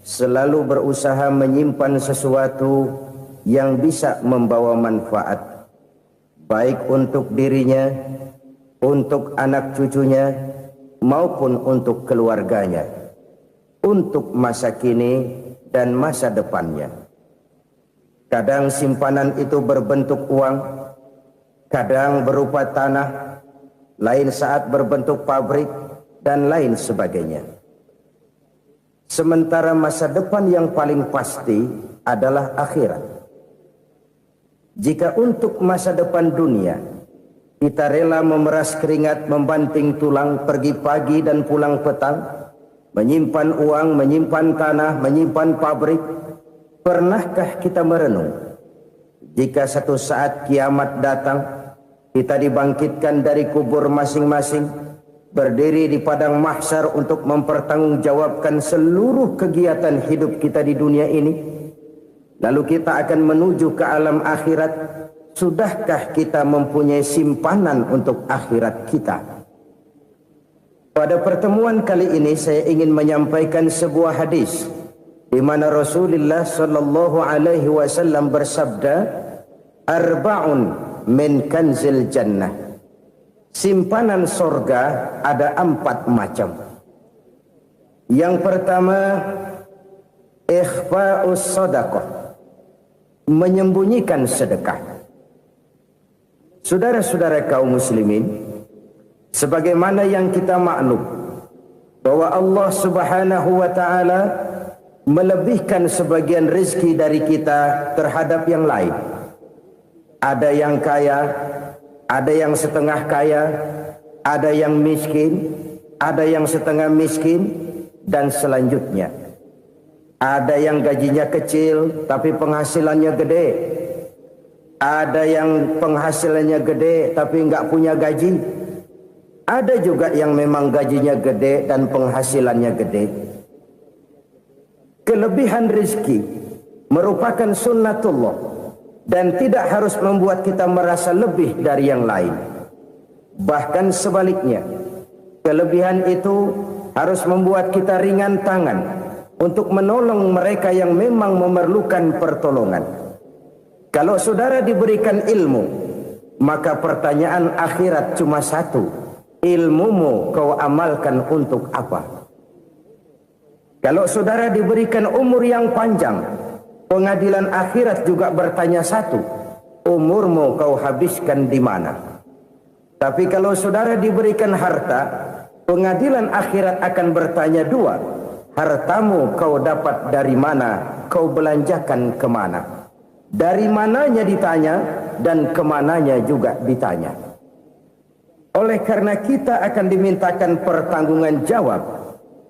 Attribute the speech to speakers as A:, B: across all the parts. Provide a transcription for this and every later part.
A: selalu berusaha menyimpan sesuatu yang bisa membawa manfaat, baik untuk dirinya, untuk anak cucunya, maupun untuk keluarganya, untuk masa kini dan masa depannya. Kadang simpanan itu berbentuk uang, kadang berupa tanah, lain saat berbentuk pabrik, dan lain sebagainya. Sementara masa depan yang paling pasti adalah akhirat. Jika untuk masa depan dunia kita rela memeras keringat, membanting tulang, pergi pagi dan pulang petang, menyimpan uang, menyimpan tanah, menyimpan pabrik, pernahkah kita merenung jika satu saat kiamat datang, kita dibangkitkan dari kubur masing-masing, berdiri di padang mahsyar untuk mempertanggungjawabkan seluruh kegiatan hidup kita di dunia ini, lalu kita akan menuju ke alam akhirat. Sudahkah kita mempunyai simpanan untuk akhirat kita? Pada pertemuan kali ini saya ingin menyampaikan sebuah hadis di mana Rasulullah sallallahu alaihi wasallam bersabda, arba'un min kanzil jannah. Simpanan sorga ada 4 macam. Yang pertama, ikhfa'us sadaqah, menyembunyikan sedekah. Saudara-saudara kaum muslimin, sebagaimana yang kita maklum bahwa Allah Subhanahu wa taala melebihkan sebagian rezeki dari kita terhadap yang lain. Ada yang kaya, ada yang setengah kaya, ada yang miskin, ada yang setengah miskin, dan selanjutnya. Ada yang gajinya kecil tapi penghasilannya gede. Ada yang penghasilannya gede tapi nggak punya gaji. Ada juga yang memang gajinya gede dan penghasilannya gede. Kelebihan rezeki merupakan sunnatullah dan tidak harus membuat kita merasa lebih dari yang lain. Bahkan sebaliknya, kelebihan itu harus membuat kita ringan tangan untuk menolong mereka yang memang memerlukan pertolongan. Kalau saudara diberikan ilmu, maka pertanyaan akhirat cuma satu, ilmumu kau amalkan untuk apa? Kalau saudara diberikan umur yang panjang, pengadilan akhirat juga bertanya satu, umurmu kau habiskan di mana? Tapi kalau saudara diberikan harta, pengadilan akhirat akan bertanya 2, hartamu kau dapat dari mana, kau belanjakan kemana? Dari mananya ditanya dan kemananya juga ditanya. Oleh karena kita akan dimintakan pertanggungan jawab,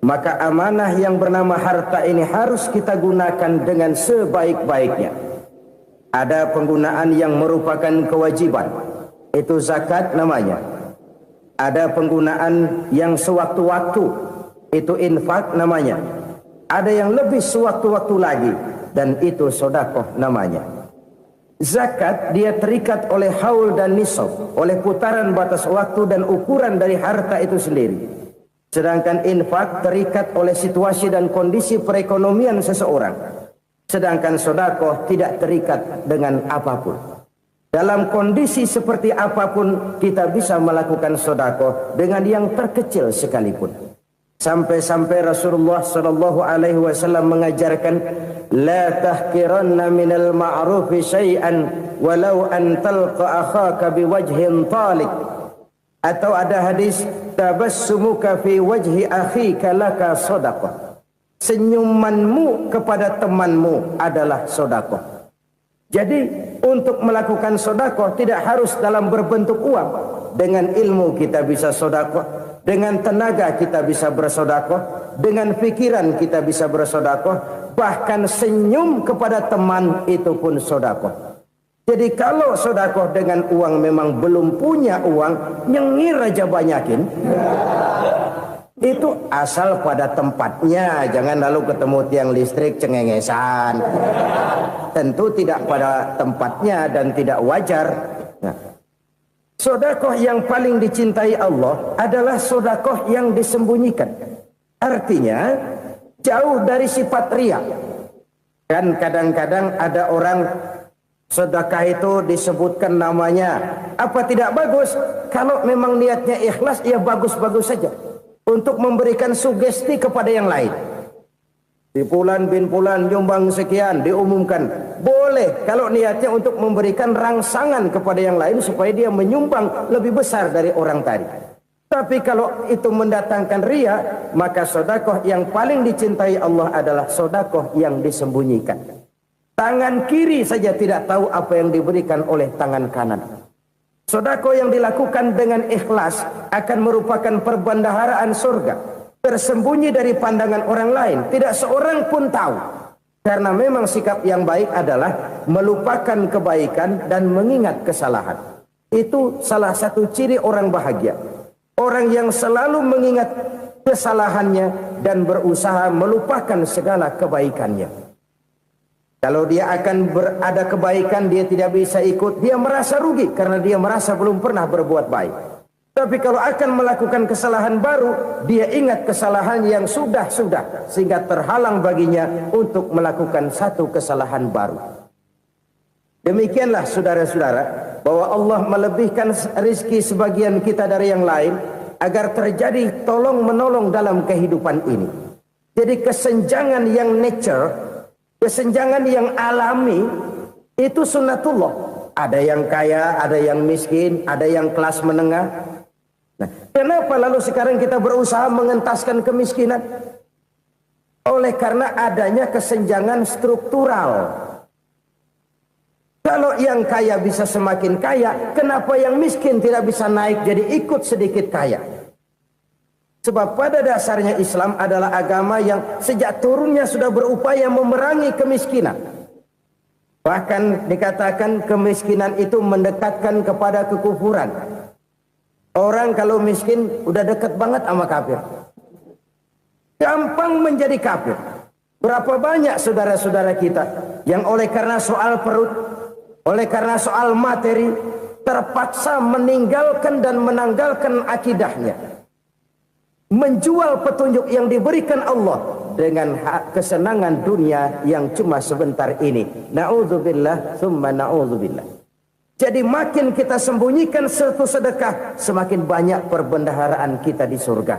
A: maka amanah yang bernama harta ini harus kita gunakan dengan sebaik-baiknya. Ada penggunaan yang merupakan kewajiban, itu zakat namanya. Ada penggunaan yang sewaktu-waktu, itu infak namanya. Ada yang lebih sewaktu-waktu lagi, dan itu sedekah namanya. Zakat dia terikat oleh haul dan nisab, oleh putaran batas waktu dan ukuran dari harta itu sendiri. Sedangkan infak terikat oleh situasi dan kondisi perekonomian seseorang. Sedangkan sedekah tidak terikat dengan apapun. Dalam kondisi seperti apapun kita bisa melakukan sedekah dengan yang terkecil sekalipun. Sampai-sampai Rasulullah sallallahu alaihi wasallam mengajarkan, la tahqiranna minal ma'rufi syai'an walau an talqa akhaka biwajhin talik. Atau ada hadis, tabassumuka fi wajhi akhika laka shadaqah. Senyumanmu kepada temanmu adalah sedekah. Jadi untuk melakukan sedekah tidak harus dalam berbentuk uang. Dengan ilmu kita bisa sedekah, dengan tenaga kita bisa bersedekah, dengan pikiran kita bisa bersedekah, bahkan senyum kepada teman itu pun sedekah. Jadi kalau sedekah dengan uang memang belum punya uang, nyengir aja banyakin. Itu asal pada tempatnya, jangan lalu ketemu tiang listrik cengengesan. Tentu tidak pada tempatnya dan tidak wajar. Nah, sedekah yang paling dicintai Allah adalah sedekah yang disembunyikan. Artinya, jauh dari sifat riya. Kan kadang-kadang ada orang sedekah itu disebutkan namanya, apa tidak bagus? Kalau memang niatnya ikhlas, ya bagus-bagus saja. Untuk memberikan sugesti kepada yang lain. Di Fulan bin Fulan nyumbang sekian, diumumkan. Boleh kalau niatnya untuk memberikan rangsangan kepada yang lain supaya dia menyumbang lebih besar dari orang tadi. Tapi kalau itu mendatangkan riya, maka sedekah yang paling dicintai Allah adalah sedekah yang disembunyikan. Tangan kiri saja tidak tahu apa yang diberikan oleh tangan kanan. Sedekah yang dilakukan dengan ikhlas akan merupakan perbendaharaan surga, tersembunyi dari pandangan orang lain, tidak seorang pun tahu. Karena memang sikap yang baik adalah melupakan kebaikan dan mengingat kesalahan. Itu salah satu ciri orang bahagia. Orang yang selalu mengingat kesalahannya dan berusaha melupakan segala kebaikannya. Kalau dia akan berada kebaikan, dia tidak bisa ikut, dia merasa rugi karena dia merasa belum pernah berbuat baik. Tapi kalau akan melakukan kesalahan baru, dia ingat kesalahan yang sudah-sudah, sehingga terhalang baginya untuk melakukan satu kesalahan baru. Demikianlah saudara-saudara, bahwa Allah melebihkan rizki sebagian kita dari yang lain, agar terjadi tolong-menolong dalam kehidupan ini. Jadi kesenjangan yang nature, kesenjangan yang alami, itu sunnatullah. Ada yang kaya, ada yang miskin, ada yang kelas menengah. Nah, kenapa lalu sekarang kita berusaha mengentaskan kemiskinan? Oleh karena adanya kesenjangan struktural. Kalau yang kaya bisa semakin kaya, kenapa yang miskin tidak bisa naik jadi ikut sedikit kaya? Sebab pada dasarnya Islam adalah agama yang sejak turunnya sudah berupaya memerangi kemiskinan. Bahkan dikatakan kemiskinan itu mendekatkan kepada kekufuran. Orang kalau miskin udah dekat banget sama kafir. Gampang menjadi kafir. Berapa banyak saudara-saudara kita yang oleh karena soal perut, oleh karena soal materi, terpaksa meninggalkan dan menanggalkan akidahnya. Menjual petunjuk yang diberikan Allah dengan kesenangan dunia yang cuma sebentar ini. Na'udzubillah, thumma na'udzubillah. Jadi makin kita sembunyikan satu sedekah, semakin banyak perbendaharaan kita di surga.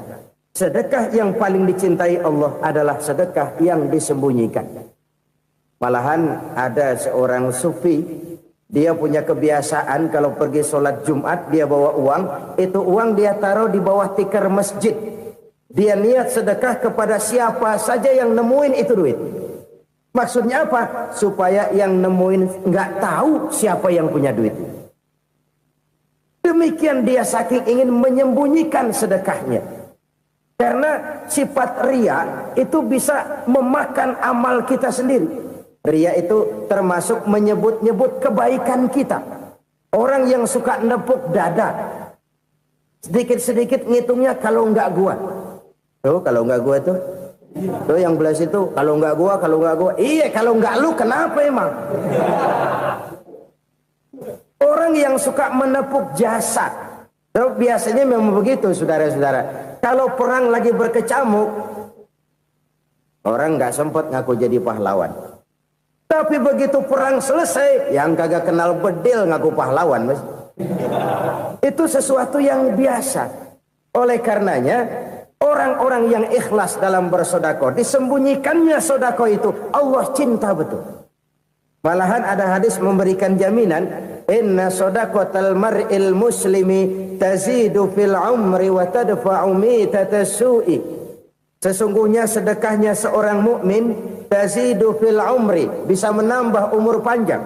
A: Sedekah yang paling dicintai Allah adalah sedekah yang disembunyikan. Malahan ada seorang sufi, dia punya kebiasaan kalau pergi sholat Jumat dia bawa uang, itu uang dia taruh di bawah tikar masjid. Dia niat sedekah kepada siapa saja yang nemuin itu duit. Maksudnya apa? Supaya yang nemuin nggak tahu siapa yang punya duit. Demikian dia saking ingin menyembunyikan sedekahnya. Karena sifat riya itu bisa memakan amal kita sendiri. Riya itu termasuk menyebut-nyebut kebaikan kita. Orang yang suka nepuk dada, sedikit-sedikit ngitungnya kalau nggak gua. Tuh kalau nggak gua tuh yang belas itu kalau nggak gua, kalau nggak gua. Iya kalau nggak lu kenapa emang? Orang yang suka menepuk jasad, biasanya memang begitu saudara-saudara. Kalau perang lagi berkecamuk, orang nggak sempat ngaku jadi pahlawan. Tapi begitu perang selesai, yang kagak kenal bedil ngaku pahlawan, mas. Itu sesuatu yang biasa. Oleh karenanya, orang-orang yang ikhlas dalam bersedekah, disembunyikannya sedekah itu, Allah cinta betul. Malahan ada hadis memberikan jaminan, inna shadaqatal mar'il muslimi tazidu fil umri wa tadfa'u mitatas su'i. Sesungguhnya sedekahnya seorang mukmin tazidu fil umri, bisa menambah umur panjang.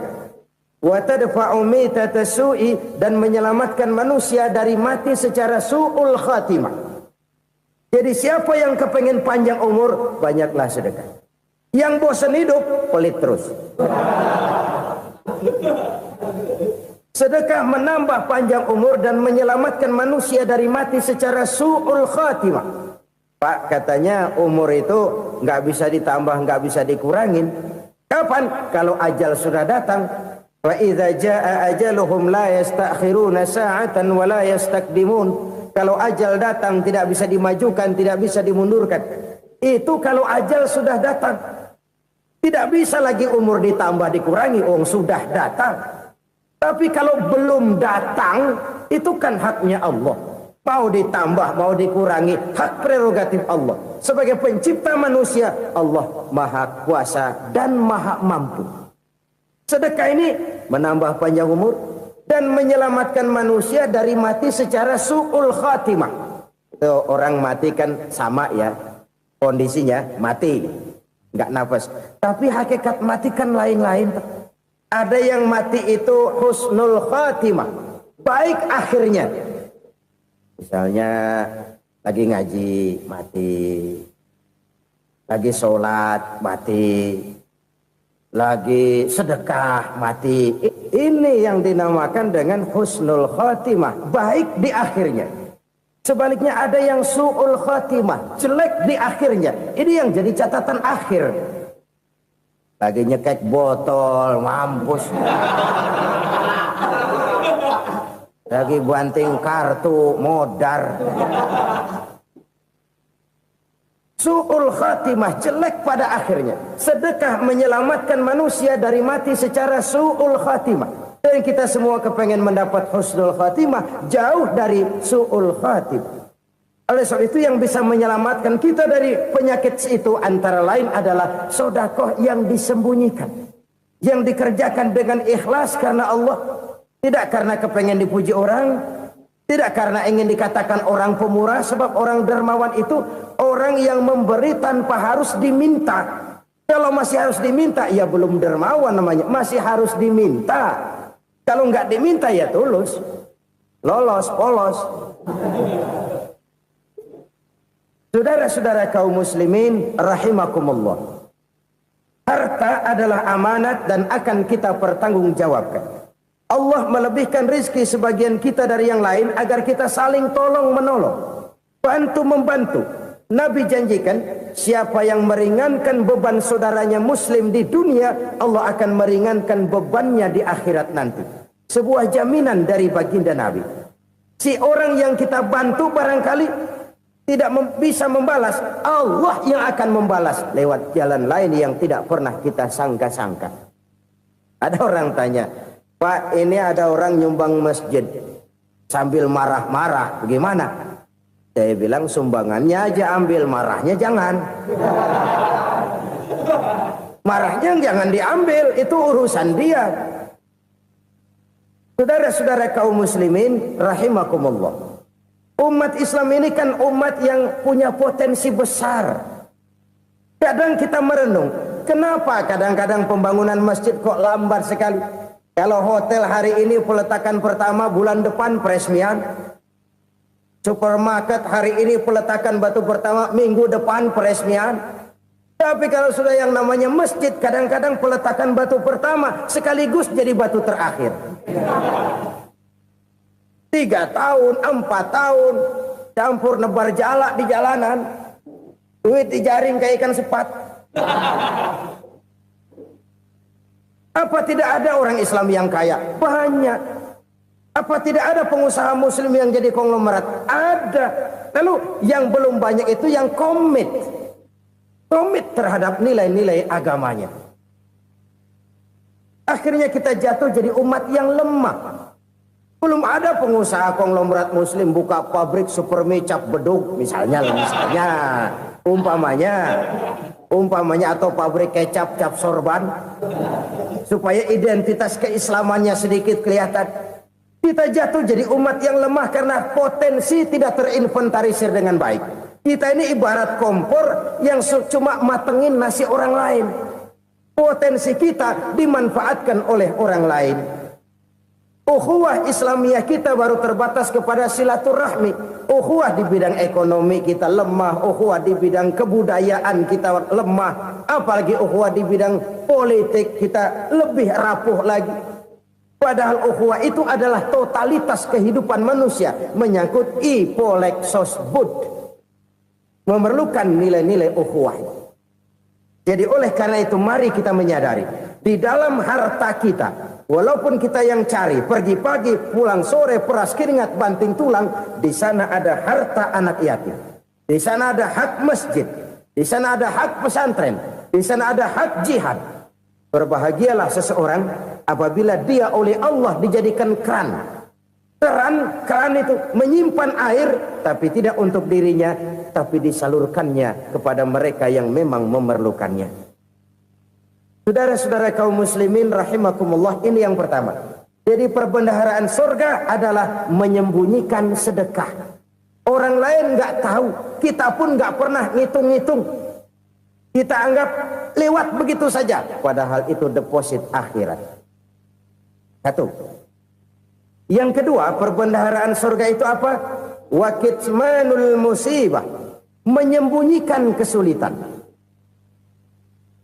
A: Wa tadfa'u mitatas su'i, dan menyelamatkan manusia dari mati secara su'ul khatimah. Jadi siapa yang kepengen panjang umur, banyaklah sedekah. Yang bosan hidup, pelit terus. Sedekah menambah panjang umur dan menyelamatkan manusia dari mati secara su'ul khatimah. Pak, katanya umur itu nggak bisa ditambah, nggak bisa dikurangin. Kapan? Kalau ajal sudah datang. Wa idza jaa ajaluhum la yastakhiruna sa'atan wa la yastakdimun. Kalau ajal datang tidak bisa dimajukan, tidak bisa dimundurkan. Itu kalau ajal sudah datang. Tidak bisa lagi umur ditambah dikurangi, sudah datang. Tapi kalau belum datang, itu kan haknya Allah. Mau ditambah, mau dikurangi, hak prerogatif Allah. Sebagai pencipta manusia, Allah maha kuasa dan maha mampu. Sedekah ini menambah panjang umur dan menyelamatkan manusia dari mati secara su'ul khatimah. Orang mati kan sama ya, kondisinya mati, nggak nafas. Tapi hakikat mati kan lain-lain. Ada yang mati itu husnul khatimah, baik akhirnya. Misalnya lagi ngaji mati, lagi sholat mati, lagi sedekah mati. Ini yang dinamakan dengan husnul khatimah, baik di akhirnya. Sebaliknya ada yang su'ul khatimah, jelek di akhirnya. Ini yang jadi catatan akhir. Lagi nyekek botol, mampus. Lagi banting kartu, modar. Su'ul khatimah, jelek pada akhirnya. Sedekah menyelamatkan manusia dari mati secara su'ul khatimah. Dan kita semua kepengen mendapat husnul khatimah, jauh dari su'ul khatimah. Oleh sebab itu yang bisa menyelamatkan kita dari penyakit itu antara lain adalah sedekah yang disembunyikan, yang dikerjakan dengan ikhlas karena Allah. Tidak karena kepengen dipuji orang, tidak karena ingin dikatakan orang pemurah, sebab orang dermawan itu orang yang memberi tanpa harus diminta. Kalau masih harus diminta, ya belum dermawan namanya, masih harus diminta. Kalau nggak diminta ya tulus, lolos, polos. Saudara-saudara kaum muslimin rahimakumullah. Harta adalah amanat dan akan kita pertanggungjawabkan. Allah melebihkan rizki sebagian kita dari yang lain agar kita saling tolong menolong, bantu membantu. Nabi janjikan siapa yang meringankan beban saudaranya muslim di dunia, Allah akan meringankan bebannya di akhirat nanti. Sebuah jaminan dari baginda Nabi. Si orang yang kita bantu barangkali tidak bisa membalas, Allah yang akan membalas lewat jalan lain yang tidak pernah kita sangka-sangka. Ada orang tanya, Pak, ini ada orang nyumbang masjid sambil marah-marah, bagaimana? Saya bilang sumbangannya aja ambil, marahnya jangan. Marahnya jangan diambil, itu urusan dia. Saudara-saudara kaum muslimin rahimakumullah. Umat Islam ini kan umat yang punya potensi besar. Kadang kita merenung, kenapa kadang-kadang pembangunan masjid kok lambat sekali? Kalau hotel hari ini peletakan pertama, bulan depan peresmian. Supermarket hari ini peletakan batu pertama, minggu depan peresmian. Tapi kalau sudah yang namanya masjid, kadang-kadang peletakan batu pertama sekaligus jadi batu terakhir. 3 tahun, 4 tahun, campur nebar jalak di jalanan, duit dijaring kayak ikan sepat. Apa tidak ada orang Islam yang kaya? Banyak. Apa tidak ada pengusaha muslim yang jadi konglomerat? Ada. Lalu yang belum banyak itu yang komit terhadap nilai-nilai agamanya. Akhirnya kita jatuh jadi umat yang lemah. Belum ada pengusaha konglomerat muslim buka pabrik supermi cap bedug misalnya umpamanya atau pabrik kecap cap sorban supaya identitas keislamannya sedikit kelihatan. Kita jatuh jadi umat yang lemah karena potensi tidak terinventarisir dengan baik. Kita ini ibarat kompor yang cuma matengin nasi orang lain. Potensi kita dimanfaatkan oleh orang lain. Ukhuwah Islamiyah kita baru terbatas kepada silaturahmi. Ukhuwah di bidang ekonomi kita lemah, ukhuwah di bidang kebudayaan kita lemah, apalagi ukhuwah di bidang politik kita lebih rapuh lagi. Padahal ukhuwah itu adalah totalitas kehidupan manusia, menyangkut ipolek sosbud, memerlukan nilai-nilai ukhuwah. Jadi oleh karena itu mari kita menyadari di dalam harta kita, walaupun kita yang cari, pergi pagi, pulang sore, peras keringat, banting tulang, di sana ada harta anak yatim. Di sana ada hak masjid. Di sana ada hak pesantren, di sana ada hak jihad. Berbahagialah seseorang apabila dia oleh Allah dijadikan keran. Keran itu menyimpan air, tapi tidak untuk dirinya, tapi disalurkannya kepada mereka yang memang memerlukannya. Saudara-saudara kaum muslimin rahimakumullah, ini yang pertama. Jadi perbendaharaan surga adalah menyembunyikan sedekah. Orang lain nggak tahu, kita pun nggak pernah ngitung-ngitung. Kita anggap lewat begitu saja, padahal itu deposit akhirat. Satu. Yang kedua, perbendaharaan surga itu apa? Wa kitmanul musibah, menyembunyikan kesulitan.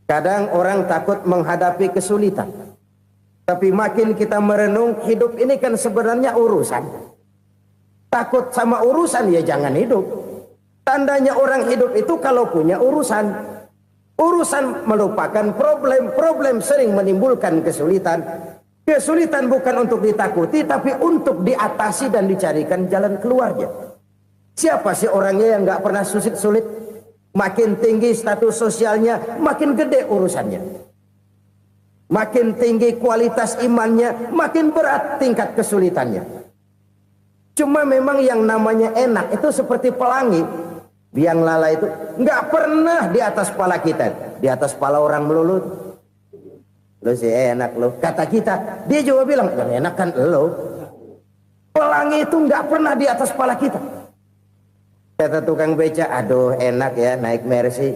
A: Kadang orang takut menghadapi kesulitan. Tapi makin kita merenung, hidup ini kan sebenarnya urusan. Takut sama urusan, ya jangan hidup. Tandanya orang hidup itu kalau punya urusan. Urusan melupakan problem. Problem sering menimbulkan kesulitan. Kesulitan bukan untuk ditakuti, tapi untuk diatasi dan dicarikan jalan keluarnya. Siapa sih orangnya yang gak pernah sulit-sulit? Makin tinggi status sosialnya, makin gede urusannya. Makin tinggi kualitas imannya, makin berat tingkat kesulitannya. Cuma memang yang namanya enak itu seperti pelangi. Biang lala itu nggak pernah di atas kepala kita, di atas kepala orang melulu. Lu sih enak lu, kata kita. Dia juga bilang, yang enak kan lu. Pelangi itu nggak pernah di atas kepala kita. Kata tukang beca, aduh enak ya naik Mercy.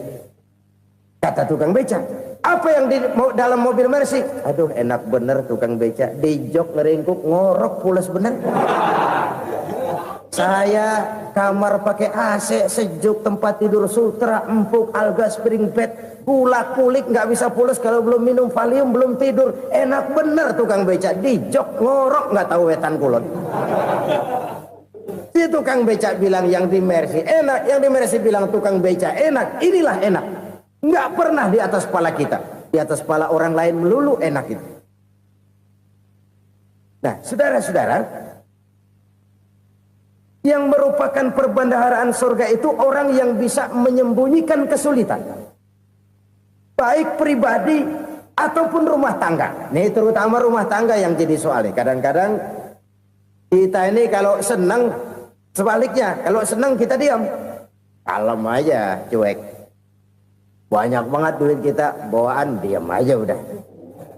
A: Kata tukang beca, apa yang di dalam mobil Mercy? Aduh enak bener tukang beca, di jok ngeringkuk ngorok pulas bener. Saya kamar pakai AC sejuk, tempat tidur sutra empuk, alga spring bed, gula kulik nggak bisa pulas kalau belum minum Valium, belum tidur. Enak bener tukang beca, di jok ngorok nggak tahu wetan kulon. Si tukang beca bilang yang di Mercy enak, yang di Mercy bilang tukang beca enak. Inilah enak. Nggak pernah di atas kepala kita, di atas kepala orang lain melulu enak itu. Nah, saudara-saudara, yang merupakan perbendaharaan surga itu orang yang bisa menyembunyikan kesulitan, baik pribadi ataupun rumah tangga. Nih terutama rumah tangga yang jadi soalnya. Kadang-kadang kita ini kalau senang, sebaliknya kalau senang kita diam, kalem aja, cuek. Banyak banget duit kita, bawaan diam aja udah.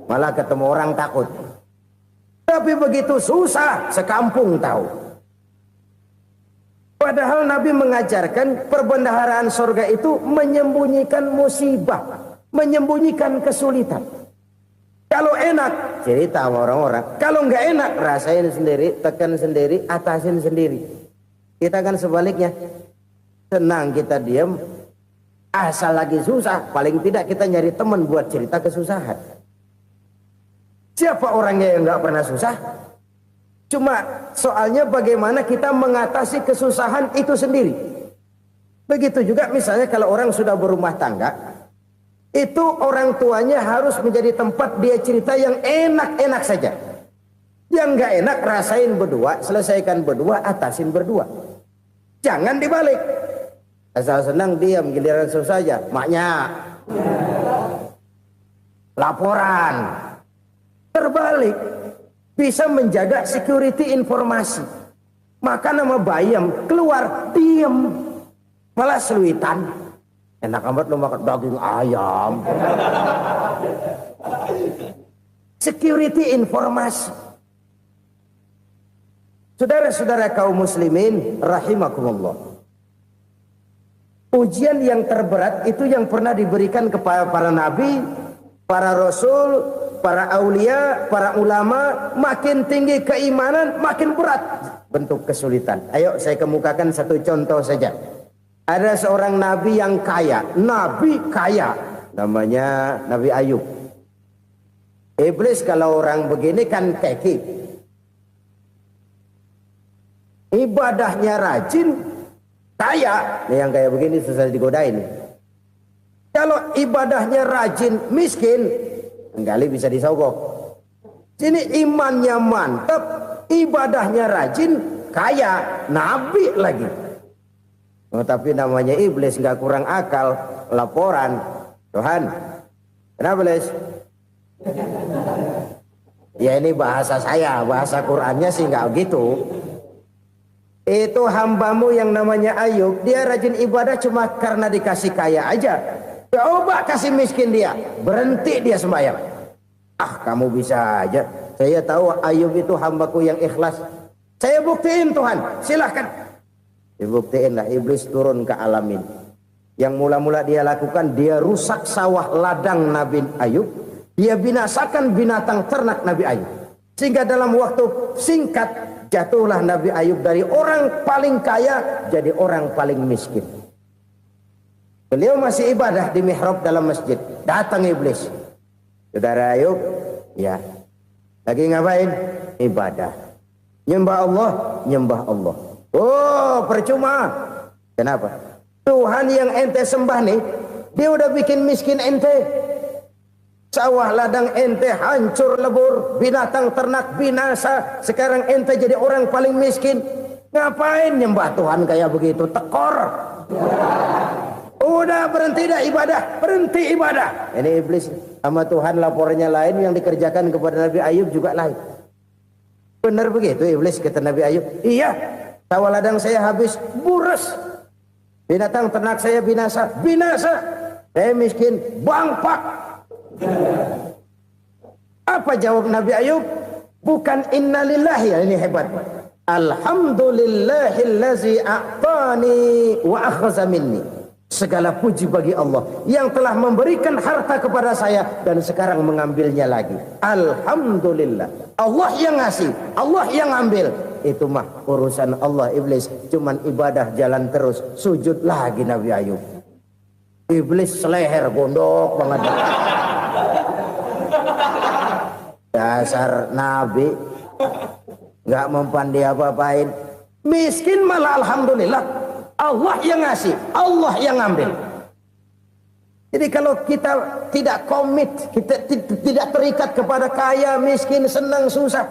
A: Malah ketemu orang takut. Tapi begitu susah, sekampung tahu. Padahal Nabi mengajarkan perbendaharaan surga itu menyembunyikan musibah, menyembunyikan kesulitan. Kalau enak, cerita sama orang-orang. Kalau nggak enak, rasain sendiri, tekan sendiri, atasin sendiri. Kita kan sebaliknya. Senang kita diam. Asal lagi susah, paling tidak kita nyari teman buat cerita kesusahan. Siapa orangnya yang nggak pernah susah? Cuma soalnya bagaimana kita mengatasi kesusahan itu sendiri. Begitu juga misalnya kalau orang sudah berumah tangga, itu orang tuanya harus menjadi tempat dia cerita yang enak-enak saja. Yang nggak enak rasain berdua, selesaikan berdua, atasin berdua. Jangan dibalik. Asal senang diam, giliran susah saja. Maknya laporan. Terbalik, bisa menjaga security informasi. Maka nama bayam keluar diam, malah seluitan. Enak amat lu makan daging ayam. Security informasi. Saudara-saudara kaum muslimin rahimakumullah. Ujian yang terberat itu yang pernah diberikan kepada para nabi, para rasul, para aulia, para ulama. Makin tinggi keimanan, makin berat bentuk kesulitan. Ayo saya kemukakan satu contoh saja. Ada seorang nabi yang kaya, nabi kaya, namanya Nabi Ayub. Iblis kalau orang begini kan keki, ibadahnya rajin, kaya. Nih yang kayak begini susah digodain. Kalau ibadahnya rajin, miskin, kali bisa disogok. Sini imannya mantap, ibadahnya rajin, kaya, nabi lagi. Oh, tapi namanya iblis nggak kurang akal. Laporan, Tuhan, kenapa Les? Ya ini bahasa saya, bahasa Qurannya sih nggak gitu. Itu hambamu yang namanya Ayub, dia rajin ibadah cuma karena dikasih kaya aja. Coba kasih miskin dia, berhenti dia sembahyang. Ah, kamu bisa aja. Saya tahu Ayub itu hambaku yang ikhlas. Saya buktiin Tuhan, silahkan. Dibuktiinlah, iblis turun ke alam ini. Yang mula-mula dia lakukan, dia rusak sawah ladang Nabi Ayub. Dia binasakan binatang ternak Nabi Ayub. Sehingga dalam waktu singkat, jatuhlah Nabi Ayub dari orang paling kaya jadi orang paling miskin. Beliau masih ibadah di mihrab dalam masjid. Datang iblis. Saudara Ayub, ya, lagi ngapain? Ibadah. Nyembah Allah, nyembah Allah. Oh, percuma. Kenapa? Tuhan yang ente sembah nih, dia udah bikin miskin ente. Sawah ladang ente hancur lebur, binatang ternak binasa. Sekarang ente jadi orang paling miskin. Ngapain nyembah Tuhan kayak begitu? Tekor. Udah berhenti dah ibadah, berhenti ibadah. Ini iblis sama Tuhan laporannya lain, yang dikerjakan kepada Nabi Ayub juga lain. Benar begitu iblis kata Nabi Ayub? Iya, sawah ladang saya habis, buras. Binatang ternak saya binasa, binasa. Saya miskin, bangpak. Apa jawab Nabi Ayub? Bukan innalillahi, ya ini hebat. Alhamdulillahillazi a'tani wa akhza minni. Segala puji bagi Allah yang telah memberikan harta kepada saya dan sekarang mengambilnya lagi. Alhamdulillah. Allah yang ngasih, Allah yang ambil. Itu mah urusan Allah. Iblis cuman ibadah jalan terus, sujud lagi Nabi Ayub. Iblis seleher gondok banget. Dasar Nabi nggak mempan dia apa-apain. Miskin malah alhamdulillah. Allah yang ngasih, Allah yang ngambil. Jadi kalau kita tidak komit, kita tidak terikat kepada kaya, miskin, senang, susah,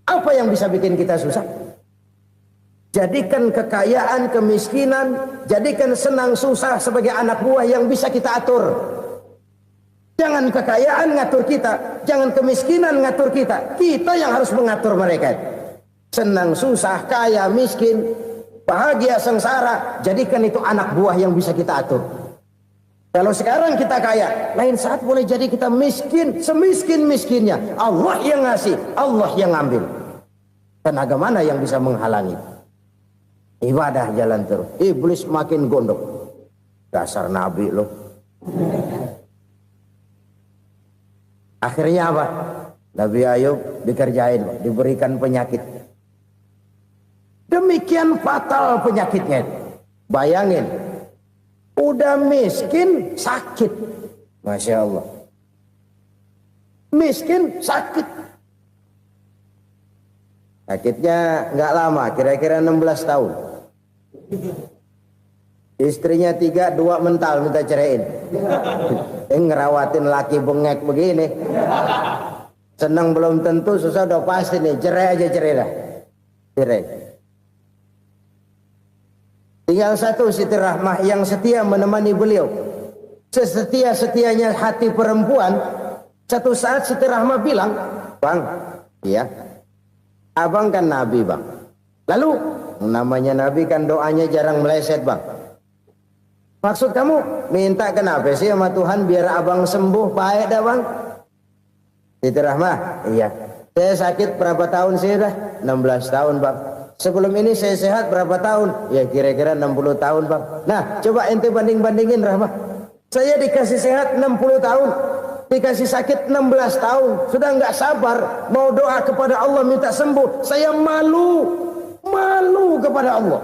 A: apa yang bisa bikin kita susah? Jadikan kekayaan, kemiskinan, jadikan senang, susah sebagai anak buah yang bisa kita atur. Jangan kekayaan ngatur kita, jangan kemiskinan ngatur kita. Kita yang harus mengatur mereka. Senang, susah, kaya, miskin, bahagia, sengsara, jadikan itu anak buah yang bisa kita atur. Kalau sekarang kita kaya, lain saat boleh jadi kita miskin, semiskin-miskinnya. Allah yang ngasih, Allah yang ngambil. Tenaga mana yang bisa menghalangi? Ibadah jalan terus. Iblis makin gondok. Dasar Nabi loh. Akhirnya apa? Nabi Ayub dikerjain, diberikan penyakit. Demikian fatal penyakitnya. Bayangin, udah miskin sakit. Masya Allah. Miskin sakit. Sakitnya nggak lama, kira-kira 16 tahun. Istrinya 3, 2 mental minta ceraiin. Ngerawatin laki bengek begini. Senang belum tentu, susah udah pasti nih. Cerai aja, cerai dah. Cerai. Tinggal satu Siti Rahmah yang setia menemani beliau. Sesetia-setianya hati perempuan. Satu saat Siti Rahmah bilang, Bang, iya, abang kan Nabi bang. Lalu, namanya Nabi kan doanya jarang meleset bang. Maksud kamu minta kenapa sih sama Tuhan biar abang sembuh baik dah bang? Siti Rahmah, iya. Saya sakit berapa tahun sih dah? 16 tahun bang. Sebelum ini saya sehat berapa tahun? Ya kira-kira 60 tahun bang. Nah coba ente banding-bandingin Rahmah. Saya dikasih sehat 60 tahun. Dikasih sakit 16 tahun. Sudah nggak sabar. Mau doa kepada Allah minta sembuh. Saya malu. Malu kepada Allah.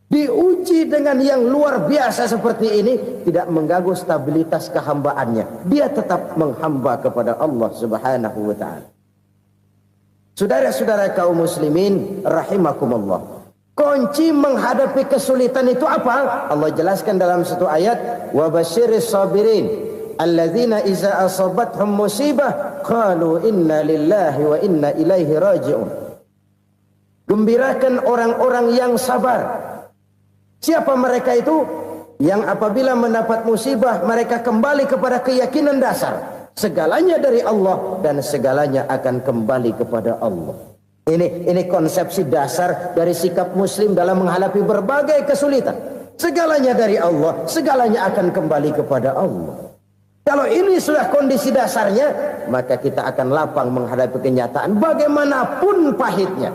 A: Diuji dengan yang luar biasa seperti ini. Tidak mengganggu stabilitas kehambaannya. Dia tetap menghamba kepada Allah subhanahu wa ta'ala. Saudara-saudara kaum muslimin rahimakumullah. Kunci menghadapi kesulitan itu apa? Allah jelaskan dalam satu ayat, wa basyiris sabirin alladzina iza asabathum musibah qalu inna lillahi wa inna ilaihi raji'un. Gembirakan orang-orang yang sabar Siapa mereka itu? Yang apabila mendapat musibah mereka kembali kepada keyakinan dasar, segalanya dari Allah dan segalanya akan kembali kepada Allah. Ini konsepsi dasar dari sikap muslim dalam menghadapi berbagai kesulitan. Segalanya dari Allah, segalanya akan kembali kepada Allah. Kalau ini sudah kondisi dasarnya, maka kita akan lapang menghadapi kenyataan bagaimanapun pahitnya.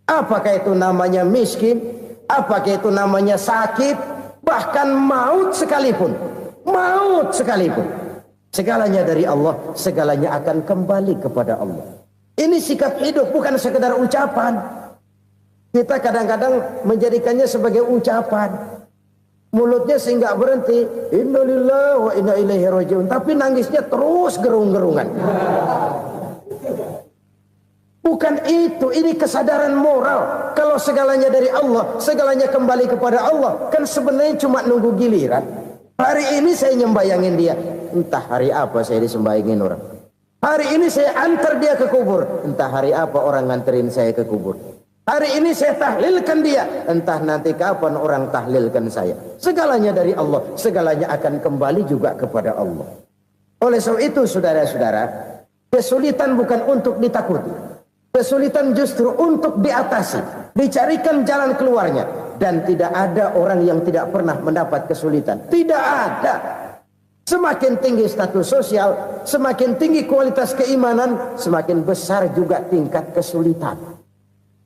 A: Apakah itu namanya miskin, apakah itu namanya sakit, bahkan maut sekalipun. Maut sekalipun. Segalanya dari Allah, segalanya akan kembali kepada Allah. Ini sikap hidup, bukan sekedar ucapan. Kita kadang-kadang menjadikannya sebagai ucapan. Mulutnya sehingga berhenti, innalillahi wa inna ilaihi rajiun, tapi nangisnya terus gerung-gerungan. Bukan itu, ini kesadaran moral. Kalau segalanya dari Allah, segalanya kembali kepada Allah, kan sebenarnya cuma nunggu giliran. Hari ini saya nyembayangin dia, entah hari apa saya disembayangin orang. Hari ini saya antar dia ke kubur, entah hari apa orang nganterin saya ke kubur. Hari ini saya tahlilkan dia, entah nanti kapan orang tahlilkan saya. Segalanya dari Allah, segalanya akan kembali juga kepada Allah. Oleh sebab itu saudara-saudara, kesulitan bukan untuk ditakuti. Kesulitan justru untuk diatasi, dicarikan jalan keluarnya. Dan tidak ada orang yang tidak pernah mendapat kesulitan. Tidak ada. Semakin tinggi status sosial, semakin tinggi kualitas keimanan, semakin besar juga tingkat kesulitan.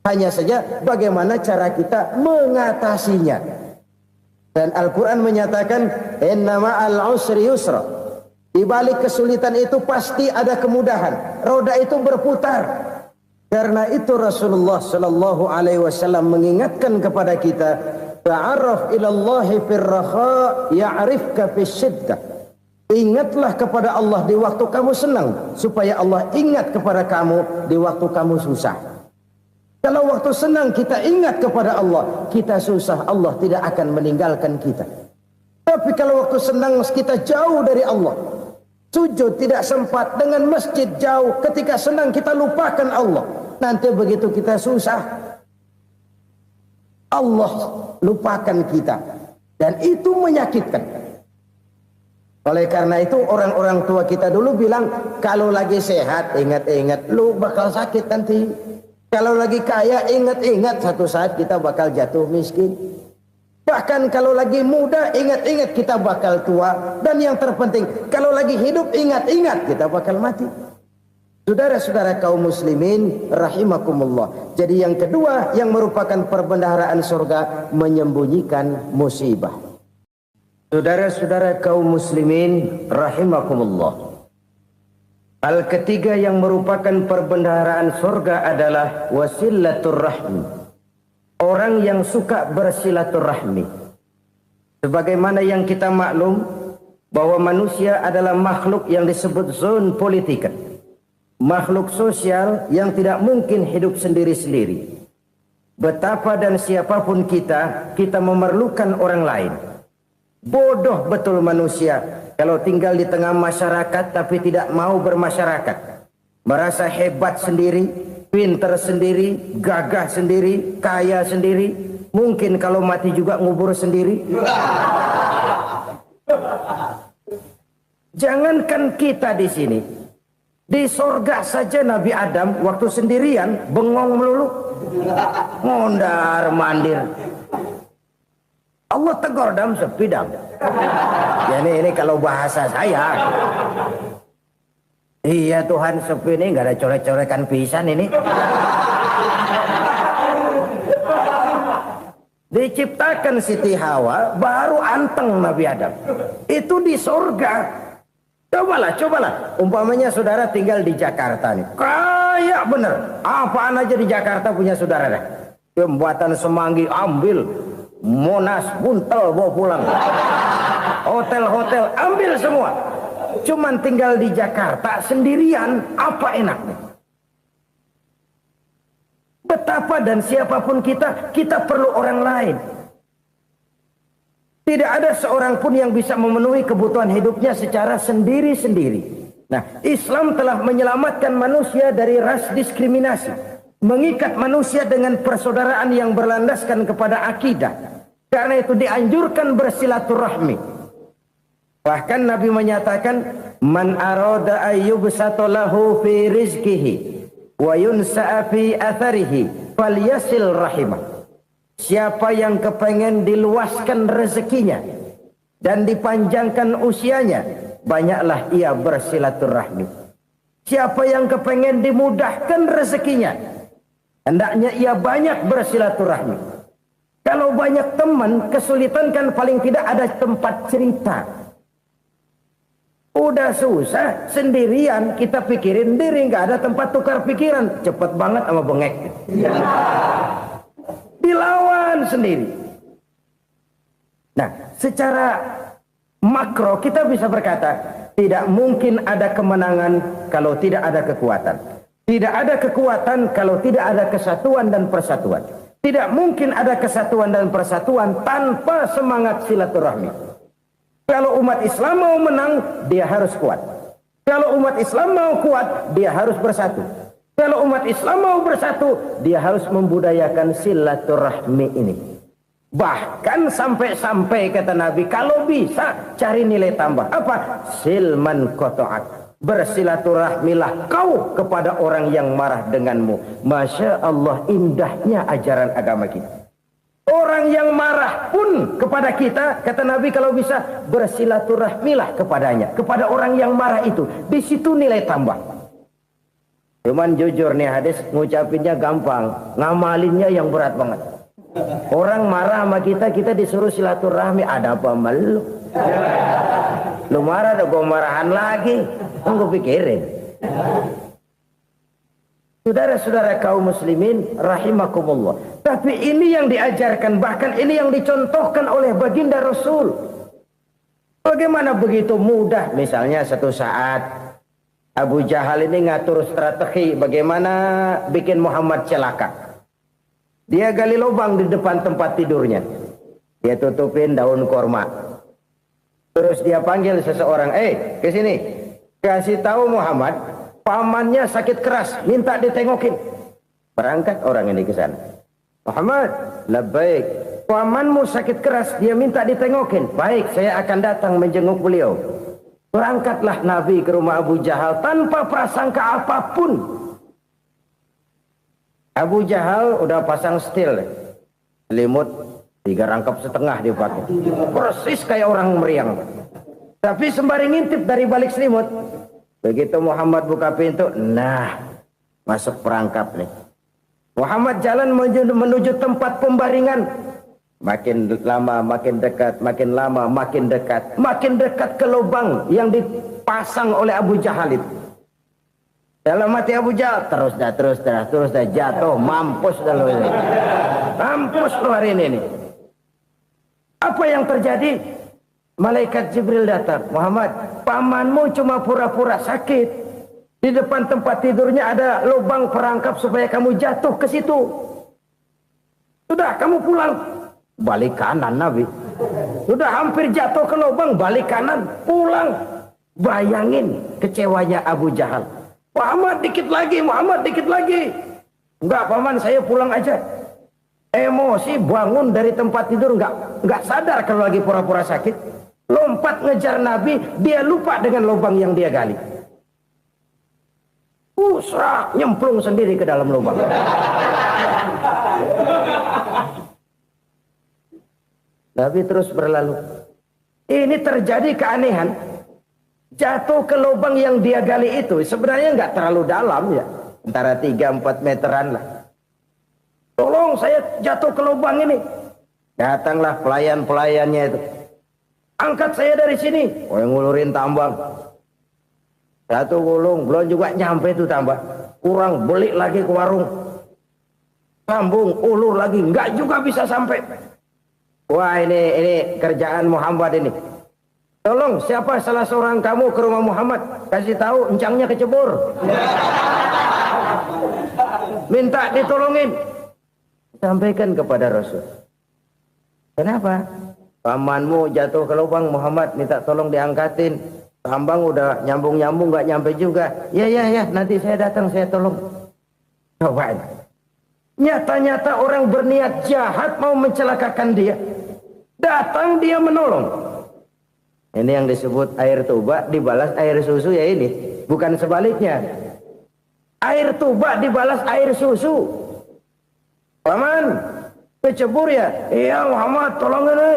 A: Hanya saja bagaimana cara kita mengatasinya. Dan Al-Quran menyatakan, inna ma'al usri yusra. Di balik kesulitan itu pasti ada kemudahan. Roda itu berputar. Karena itu Rasulullah Sallallahu Alaihi Wasallam mengingatkan kepada kita, ta'arraf ilallahi firraha ya'rifka fisyiddah. Ingatlah kepada Allah di waktu kamu senang, supaya Allah ingat kepada kamu di waktu kamu susah. Kalau waktu senang kita ingat kepada Allah, kita susah, Allah tidak akan meninggalkan kita. Tapi kalau waktu senang kita jauh dari Allah, sujud tidak sempat, dengan masjid jauh, ketika senang kita lupakan Allah. Nanti begitu kita susah, Allah lupakan kita. Dan itu menyakitkan. Oleh karena itu orang-orang tua kita dulu bilang, kalau lagi sehat ingat-ingat lu bakal sakit nanti. Kalau lagi kaya ingat-ingat satu saat kita bakal jatuh miskin. Bahkan kalau lagi muda ingat-ingat kita bakal tua. Dan yang terpenting kalau lagi hidup ingat-ingat kita bakal mati. Saudara-saudara kaum muslimin rahimakumullah. Jadi yang kedua yang merupakan perbendaharaan surga, menyembunyikan musibah. Saudara-saudara kaum muslimin rahimakumullah. Hal ketiga yang merupakan perbendaharaan surga adalah wasilatur rahmi. Orang yang suka bersilaturahmi. Sebagaimana yang kita maklum bahwa manusia adalah makhluk yang disebut zon politika. Makhluk sosial yang tidak mungkin hidup sendiri-sendiri. Betapa dan siapapun kita memerlukan orang lain. Bodoh betul manusia kalau tinggal di tengah masyarakat tapi tidak mau bermasyarakat. Merasa hebat sendiri, pinter sendiri, gagah sendiri, kaya sendiri. Mungkin kalau mati juga ngubur sendiri. Jangankan kita di sini, di sorga saja Nabi Adam waktu sendirian bengong melulu, mondar mandir. Allah tegur dam sepi dam. Ya ini kalau bahasa saya. Iya Tuhan sepi ini nggak ada coret-corekan pisan ini. Diciptakan Siti Hawa baru anteng Nabi Adam. Itu di sorga. Cobalah. Umpamanya saudara tinggal di Jakarta nih. Kayak bener. Apaan aja di Jakarta punya saudara dah. Jembatan Semanggi ambil. Monas, Buntel bawa pulang. Hotel-hotel ambil semua. Cuman tinggal di Jakarta sendirian, apa enaknya? Betapa dan siapapun kita perlu orang lain. Tidak ada seorang pun yang bisa memenuhi kebutuhan hidupnya secara sendiri-sendiri. Nah, Islam telah menyelamatkan manusia dari ras diskriminasi. Mengikat manusia dengan persaudaraan yang berlandaskan kepada akidah. Karena itu dianjurkan bersilaturahmi. Bahkan Nabi menyatakan, man arada ayyubsata lahu fi rizqihi wa yunsa'a fi atharihi falyasil rahimah. Siapa yang kepengen diluaskan rezekinya dan dipanjangkan usianya, banyaklah ia bersilaturahmi. Siapa yang kepengen dimudahkan rezekinya, hendaknya ia banyak bersilaturahmi. Kalau banyak teman, kesulitan kan paling tidak ada tempat cerita. Udah susah, sendirian kita pikirin diri, nggak ada tempat tukar pikiran. Cepet banget sama bengek. Dilawan sendiri. Nah, secara makro kita bisa berkata, tidak mungkin ada kemenangan kalau tidak ada kekuatan. Tidak ada kekuatan kalau tidak ada kesatuan dan persatuan. Tidak mungkin ada kesatuan dan persatuan tanpa semangat silaturahmi. Kalau umat Islam mau menang, dia harus kuat. Kalau umat Islam mau kuat, dia harus bersatu. Kalau umat Islam mau bersatu, dia harus membudayakan silaturahmi ini. Bahkan sampai-sampai kata Nabi, kalau bisa cari nilai tambah. Apa? Silman qata'ak. Bersilaturahmilah kau kepada orang yang marah denganmu. Masya Allah, indahnya ajaran agama kita. Orang yang marah pun kepada kita, kata Nabi, kalau bisa bersilaturahmilah kepadanya, kepada orang yang marah itu. Di situ nilai tambah. Cuman jujur nih hadis, ngucapinnya gampang, ngamalinnya yang berat banget. Orang marah sama kita, kita disuruh silaturahmi. Ada apa malu? Lu marah, ada gua marahan lagi. Tunggu pikirin. Saudara-saudara kaum muslimin rahimakumullah. Tapi ini yang diajarkan, bahkan ini yang dicontohkan oleh baginda Rasul. Bagaimana begitu mudah, misalnya satu saat Abu Jahal ini ngatur strategi bagaimana bikin Muhammad celaka. Dia gali lubang di depan tempat tidurnya. Dia tutupin daun korma. Terus dia panggil seseorang, ke sini. Kasih tahu Muhammad, pamannya sakit keras, minta ditengokin. Berangkat orang ini ke sana. Muhammad, labbaik. Pamanmu sakit keras, dia minta ditengokin. Baik, saya akan datang menjenguk beliau. Berangkatlah Nabi ke rumah Abu Jahal tanpa prasangka apapun. Abu Jahal udah pasang setil, selimut 3 rangkap setengah dia pakai. Persis kayak orang meriang. Tapi sembari ngintip dari balik selimut. Begitu Muhammad buka pintu, nah masuk perangkap nih. Muhammad jalan menuju tempat pembaringan. Makin lama makin dekat, makin lama makin dekat. Makin dekat ke lubang yang dipasang oleh Abu Jahal itu. Dalam hati Abu Jahal, terus dah jatuh, mampus dah lo ini. Mampus lo hari ini nih. Apa yang terjadi? Malaikat Jibril datang. Muhammad, pamanmu cuma pura-pura sakit. Di depan tempat tidurnya ada lubang perangkap supaya kamu jatuh ke situ. Sudah, kamu pulang. Balik kanan Nabi. Sudah hampir jatuh ke lubang, balik kanan, pulang. Bayangin kecewanya Abu Jahal. Muhammad dikit lagi, Muhammad dikit lagi. Enggak paman, saya pulang aja. Emosi bangun dari tempat tidur, enggak sadar kalau lagi pura-pura sakit. Lompat ngejar Nabi, dia lupa dengan lubang yang dia gali. Usrak, nyemplung sendiri ke dalam lubang. Nabi terus berlalu. Ini terjadi keanehan. Jatuh ke lubang yang dia gali itu sebenarnya nggak terlalu dalam ya, antara 3-4 meteran lah. Tolong saya jatuh ke lubang ini. Datanglah pelayan-pelayannya itu. Angkat saya dari sini. Oh, yang ngulurin tambang. Satu gulung, belum juga nyampe itu tambang. Kurang, beli lagi ke warung. Sambung, ulur lagi, nggak juga bisa sampai. Wah, ini kerjaan Muhammad ini. Tolong, siapa salah seorang kamu ke rumah Muhammad, kasih tahu encangnya kecebur. Minta ditolongin. Sampaikan kepada Rasul. Kenapa? Pamanmu jatuh ke lubang, Muhammad minta tolong diangkatin. Tambang udah nyambung-nyambung nggak nyampe juga. Ya, nanti saya datang, saya tolong. Coba. Nyata-nyata orang berniat jahat mau mencelakakan dia. Datang dia menolong. Ini yang disebut air tuba dibalas air susu ya ini. Bukan sebaliknya. Air tuba dibalas air susu. Paman, kecebur ya? Iya Muhammad, tolong ini.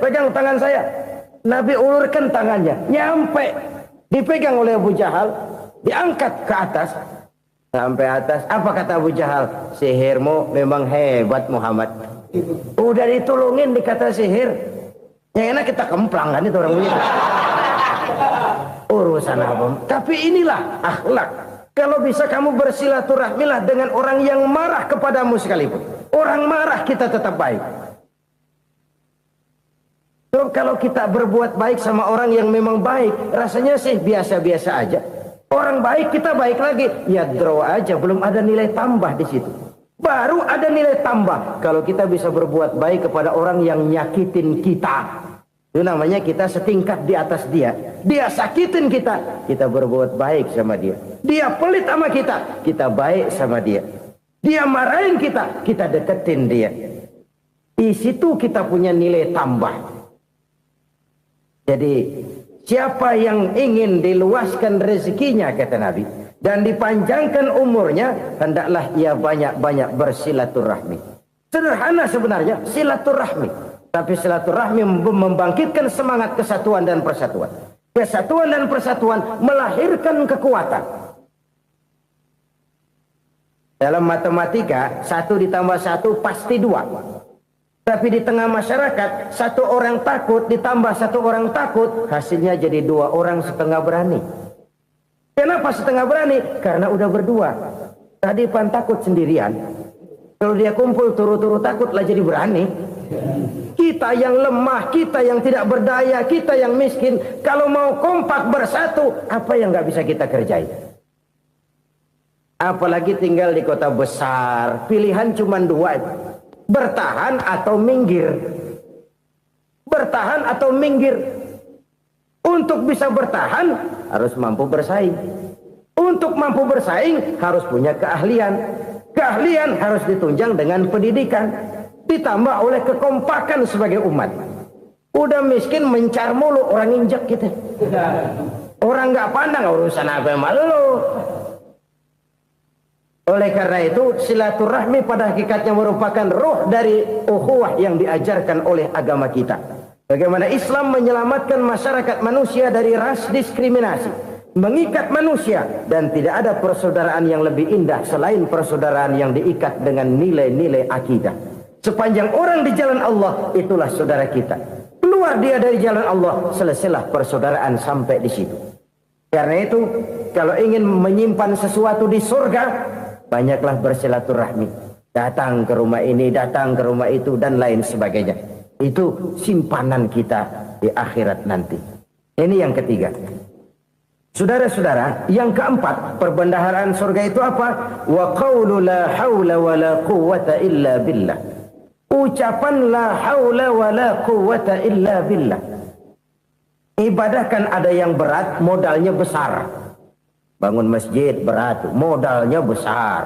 A: Pegang tangan saya. Nabi ulurkan tangannya. Nyampe. Dipegang oleh Abu Jahal. Diangkat ke atas. Sampai atas. Apa kata Abu Jahal? Sihirmu memang hebat Muhammad. Udah ditolongin dikata sihir. Yang enak kita kemplang kan itu orang begitu. Urusan apa? Tapi inilah akhlak. Kalau bisa kamu bersilaturahmilah dengan orang yang marah kepadamu sekalipun. Orang marah kita tetap baik. So, kalau kita berbuat baik sama orang yang memang baik, rasanya sih biasa-biasa aja. Orang baik kita baik lagi, ya draw aja, belum ada nilai tambah di situ. Baru ada nilai tambah kalau kita bisa berbuat baik kepada orang yang nyakitin kita. Itu namanya kita setingkat di atas dia. Dia sakitin kita, kita berbuat baik sama dia. Dia pelit sama kita, kita baik sama dia. Dia marahin kita, kita deketin dia. Di situ kita punya nilai tambah. Jadi siapa yang ingin diluaskan rezekinya kata Nabi dan dipanjangkan umurnya, hendaklah ia banyak-banyak bersilaturahmi. Sederhana sebenarnya silaturahmi, tapi silaturahmi membangkitkan semangat kesatuan dan persatuan. Kesatuan dan persatuan melahirkan kekuatan. Dalam matematika 1 ditambah 1 pasti 2. Tapi di tengah masyarakat 1 orang takut ditambah 1 orang takut, hasilnya jadi 2 orang setengah berani. Kenapa setengah berani? Karena udah berdua. Tadi pan takut sendirian. Kalau dia kumpul turu-turu takutlah jadi berani. Kita yang lemah, kita yang tidak berdaya, kita yang miskin, kalau mau kompak bersatu, apa yang nggak bisa kita kerjain? Apalagi tinggal di kota besar, pilihan cuma 2. Bertahan atau minggir. Bertahan atau minggir. Untuk bisa bertahan harus mampu bersaing. Untuk mampu bersaing harus punya keahlian. Keahlian harus ditunjang dengan pendidikan, ditambah oleh kekompakan sebagai umat. Udah miskin mencar mulu, orang injek kita. Orang nggak pandang urusan apa yang malu. Oleh karena itu silaturahmi pada hakikatnya merupakan roh dari ukhuwah yang diajarkan oleh agama kita. Bagaimana Islam menyelamatkan masyarakat manusia dari ras diskriminasi, mengikat manusia, dan tidak ada persaudaraan yang lebih indah selain persaudaraan yang diikat dengan nilai-nilai akidah. Sepanjang orang di jalan Allah, itulah saudara kita. Keluar dia dari jalan Allah, selesailah persaudaraan sampai di situ. Karena itu, kalau ingin menyimpan sesuatu di surga, banyaklah bersilaturahmi. Datang ke rumah ini, datang ke rumah itu, dan lain sebagainya. Itu simpanan kita di akhirat nanti. Ini yang ketiga. Saudara-saudara, yang keempat, perbendaharaan surga itu apa? Wa qawlu la hawla wa la quwwata illa billah. Ucapan la hawla wa la quwwata illa billah. Ibadah kan ada yang berat, modalnya besar. Bangun masjid berat, modalnya besar.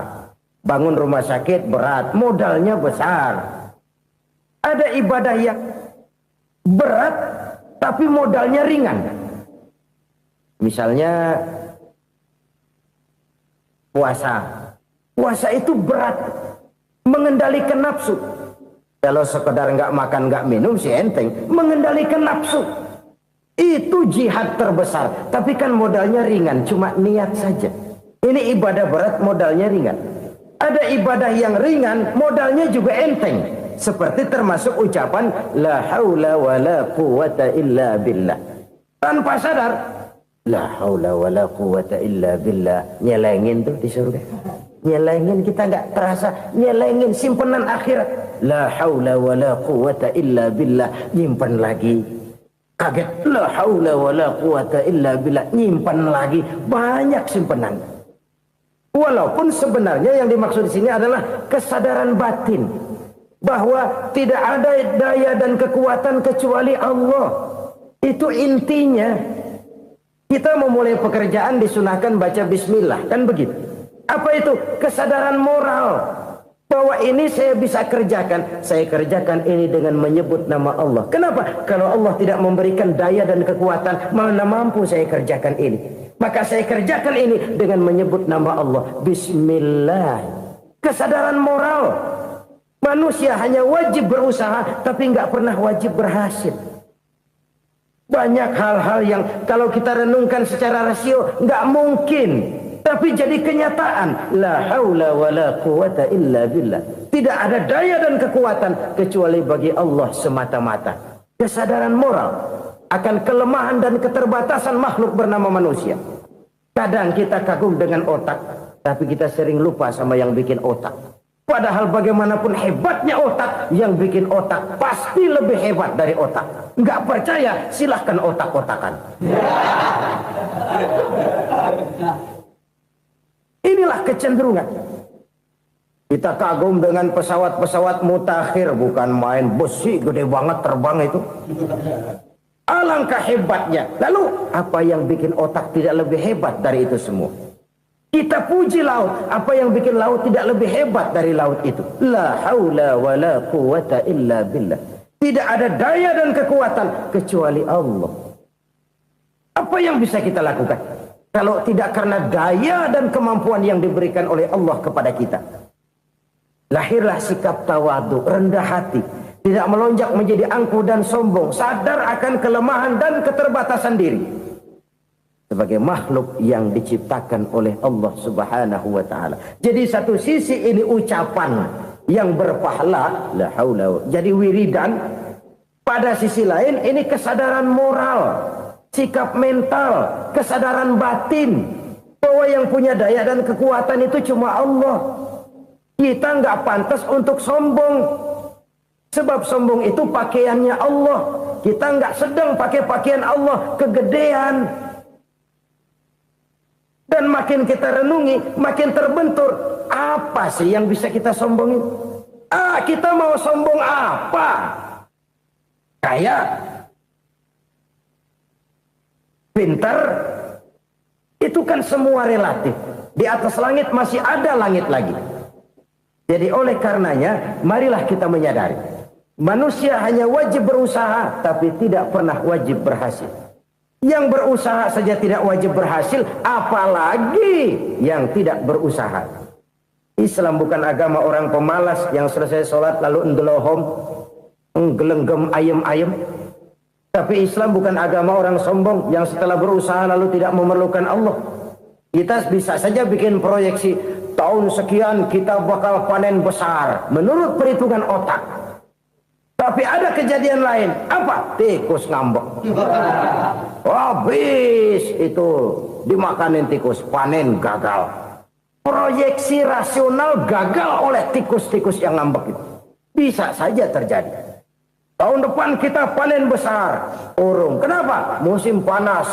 A: Bangun rumah sakit berat, modalnya besar. Ada ibadah yang berat, tapi modalnya ringan. Misalnya puasa. Puasa itu berat, mengendalikan nafsu. Kalau sekedar nggak makan nggak minum sih enteng, mengendalikan nafsu itu jihad terbesar. Tapi kan modalnya ringan, cuma niat saja. Ini ibadah berat, modalnya ringan. Ada ibadah yang ringan, modalnya juga enteng. Seperti termasuk ucapan la haula wa la quwwata illa billah. Tanpa sadar, la haula wa la quwwata illa billah. Nyelengin tuh di surga. Nyelengin, kita nggak terasa. Nyelengin simpenan akhirat. La haula wa la quwwata illa billah. Nyimpan lagi. Kaget, la haula wa la quwwata illa billah. Nyimpan lagi. Banyak simpenan. Walaupun sebenarnya yang dimaksud di sini adalah kesadaran batin. Bahwa tidak ada daya dan kekuatan kecuali Allah. Itu intinya. Kita memulai pekerjaan disunahkan baca bismillah. Kan begitu. Apa itu? Kesadaran moral. Bahwa ini saya bisa kerjakan. Saya kerjakan ini dengan menyebut nama Allah. Kenapa? Kalau Allah tidak memberikan daya dan kekuatan, mana mampu saya kerjakan ini. Maka saya kerjakan ini dengan menyebut nama Allah. Bismillah. Kesadaran moral. Manusia hanya wajib berusaha, tapi nggak pernah wajib berhasil. Banyak hal-hal yang kalau kita renungkan secara rasio nggak mungkin. Tapi jadi kenyataan. La haula wa la quwata illa billah. Tidak ada daya dan kekuatan kecuali bagi Allah semata-mata. Kesadaran moral akan kelemahan dan keterbatasan makhluk bernama manusia. Kadang kita kagum dengan otak, tapi kita sering lupa sama yang bikin otak. Padahal bagaimanapun hebatnya otak, yang bikin otak pasti lebih hebat dari otak. Nggak percaya, silahkan otak-otakan. Inilah kecenderungan. Kita kagum dengan pesawat-pesawat mutakhir, bukan main besi gede banget terbang itu. Alangkah hebatnya. Lalu apa yang bikin otak tidak lebih hebat dari itu semua? Kita puji laut. Apa yang bikin laut tidak lebih hebat dari laut itu? La haula wa la quwata illa billah. Tidak ada daya dan kekuatan kecuali Allah. Apa yang bisa kita lakukan kalau tidak karena daya dan kemampuan yang diberikan oleh Allah kepada kita? Lahirlah sikap tawadu, rendah hati, tidak melonjak menjadi angkuh dan sombong, sadar akan kelemahan dan keterbatasan diri sebagai makhluk yang diciptakan oleh Allah Subhanahu wa taala. Jadi satu sisi ini ucapan yang berpahala, la haula, jadi wiridan. Pada sisi lain ini kesadaran moral, sikap mental, kesadaran batin bahwa yang punya daya dan kekuatan itu cuma Allah. Kita nggak pantas untuk sombong, sebab sombong itu pakaiannya Allah. Kita nggak sedang pakai pakaian Allah, kegedean. Dan makin kita renungi, makin terbentur. Apa sih yang bisa kita sombongin? Kita mau sombong apa? Kaya, pintar, itu kan semua relatif. Di atas langit masih ada langit lagi. Jadi oleh karenanya, marilah kita menyadari. Manusia hanya wajib berusaha, tapi tidak pernah wajib berhasil. Yang berusaha saja tidak wajib berhasil, apalagi yang tidak berusaha. Islam bukan agama orang pemalas yang selesai sholat lalu endelohom, nggelenggem ayem-ayem. Tapi Islam bukan agama orang sombong yang setelah berusaha lalu tidak memerlukan Allah. Kita bisa saja bikin proyeksi, tahun sekian kita bakal panen besar menurut perhitungan otak. Tapi ada kejadian lain. Apa? Tikus ngambek. Habis itu dimakanin tikus, panen gagal. Proyeksi rasional gagal oleh tikus-tikus yang ngambek itu. Bisa saja terjadi. Tahun depan kita panen besar, urung. Kenapa? Musim panas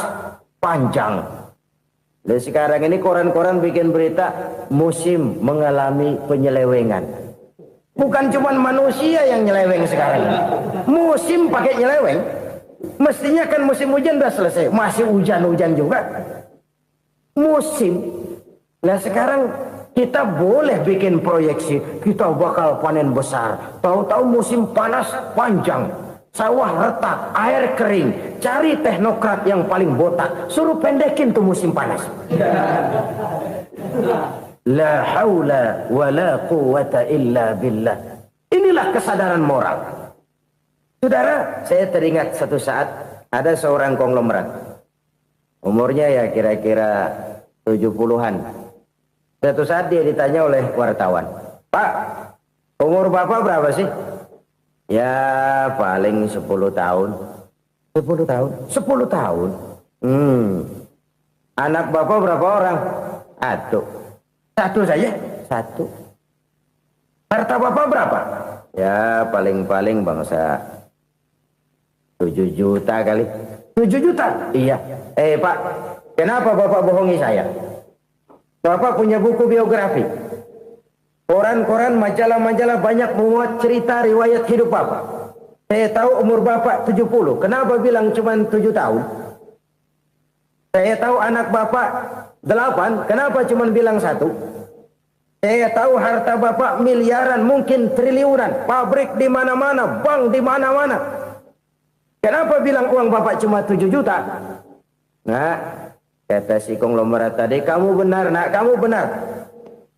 A: panjang. Dan sekarang ini koran-koran bikin berita musim mengalami penyelewengan. Bukan cuma manusia yang nyeleweng sekarang. Musim pakai nyeleweng. Mestinya kan musim hujan udah selesai, masih hujan-hujan juga. Musim. Nah sekarang kita boleh bikin proyeksi, kita bakal panen besar. Tahu-tahu musim panas panjang, sawah retak, air kering. Cari teknokrat yang paling botak, suruh pendekin tuh musim panas. La haula wa la quwata illa billah. Inilah kesadaran moral. Saudara, saya teringat satu saat ada seorang konglomerat. Umurnya ya kira-kira 70-an. Suatu saat dia ditanya oleh wartawan, "Pak, umur Bapak berapa sih?" "Ya paling 10 tahun." 10 tahun? 10 tahun? Anak Bapak berapa orang? Satu saja? Satu. Harta Bapak berapa? Ya paling-paling bangsa 7 juta kali. 7 juta? Iya. Pak, kenapa Bapak bohongi saya? Bapak punya buku biografi. Koran-koran, majalah-majalah banyak memuat cerita riwayat hidup Bapak. Saya tahu umur Bapak 70. Kenapa bilang cuma 7 tahun? Saya tahu anak Bapak 8. Kenapa cuma bilang 1? Saya tahu harta bapak miliaran, mungkin triliunan, pabrik di mana-mana, bank di mana-mana. Kenapa bilang uang bapak cuma 7 juta? Nah, kata si konglomerat tadi, kamu benar nak, kamu benar.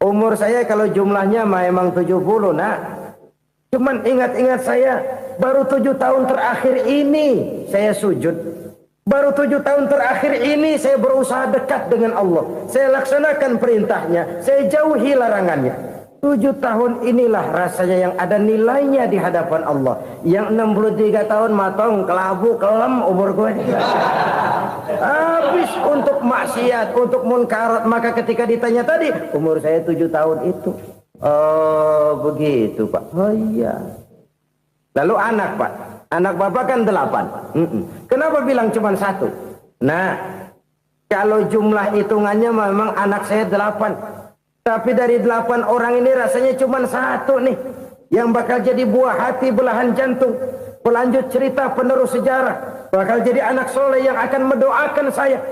A: Umur saya kalau jumlahnya memang 70 nak. Cuman ingat-ingat saya, baru 7 tahun terakhir ini saya sujud. Baru 7 tahun terakhir ini saya berusaha dekat dengan Allah. Saya laksanakan perintahnya, saya jauhi larangannya. 7 tahun inilah rasanya yang ada nilainya di hadapan Allah. Yang 63 tahun matong, kelabu, kelem umur gue. Habis untuk maksiat, untuk munkarat. Maka ketika ditanya tadi, umur saya 7 tahun itu. Oh begitu Pak. Oh iya. Lalu anak Pak. Anak bapak kan 8. Kenapa bilang cuma 1? Nah, kalau jumlah hitungannya memang anak saya 8. Tapi dari 8 orang ini rasanya cuma 1 nih. Yang bakal jadi buah hati, belahan jantung. Pelanjut cerita, penerus sejarah. Bakal jadi anak soleh yang akan mendoakan saya.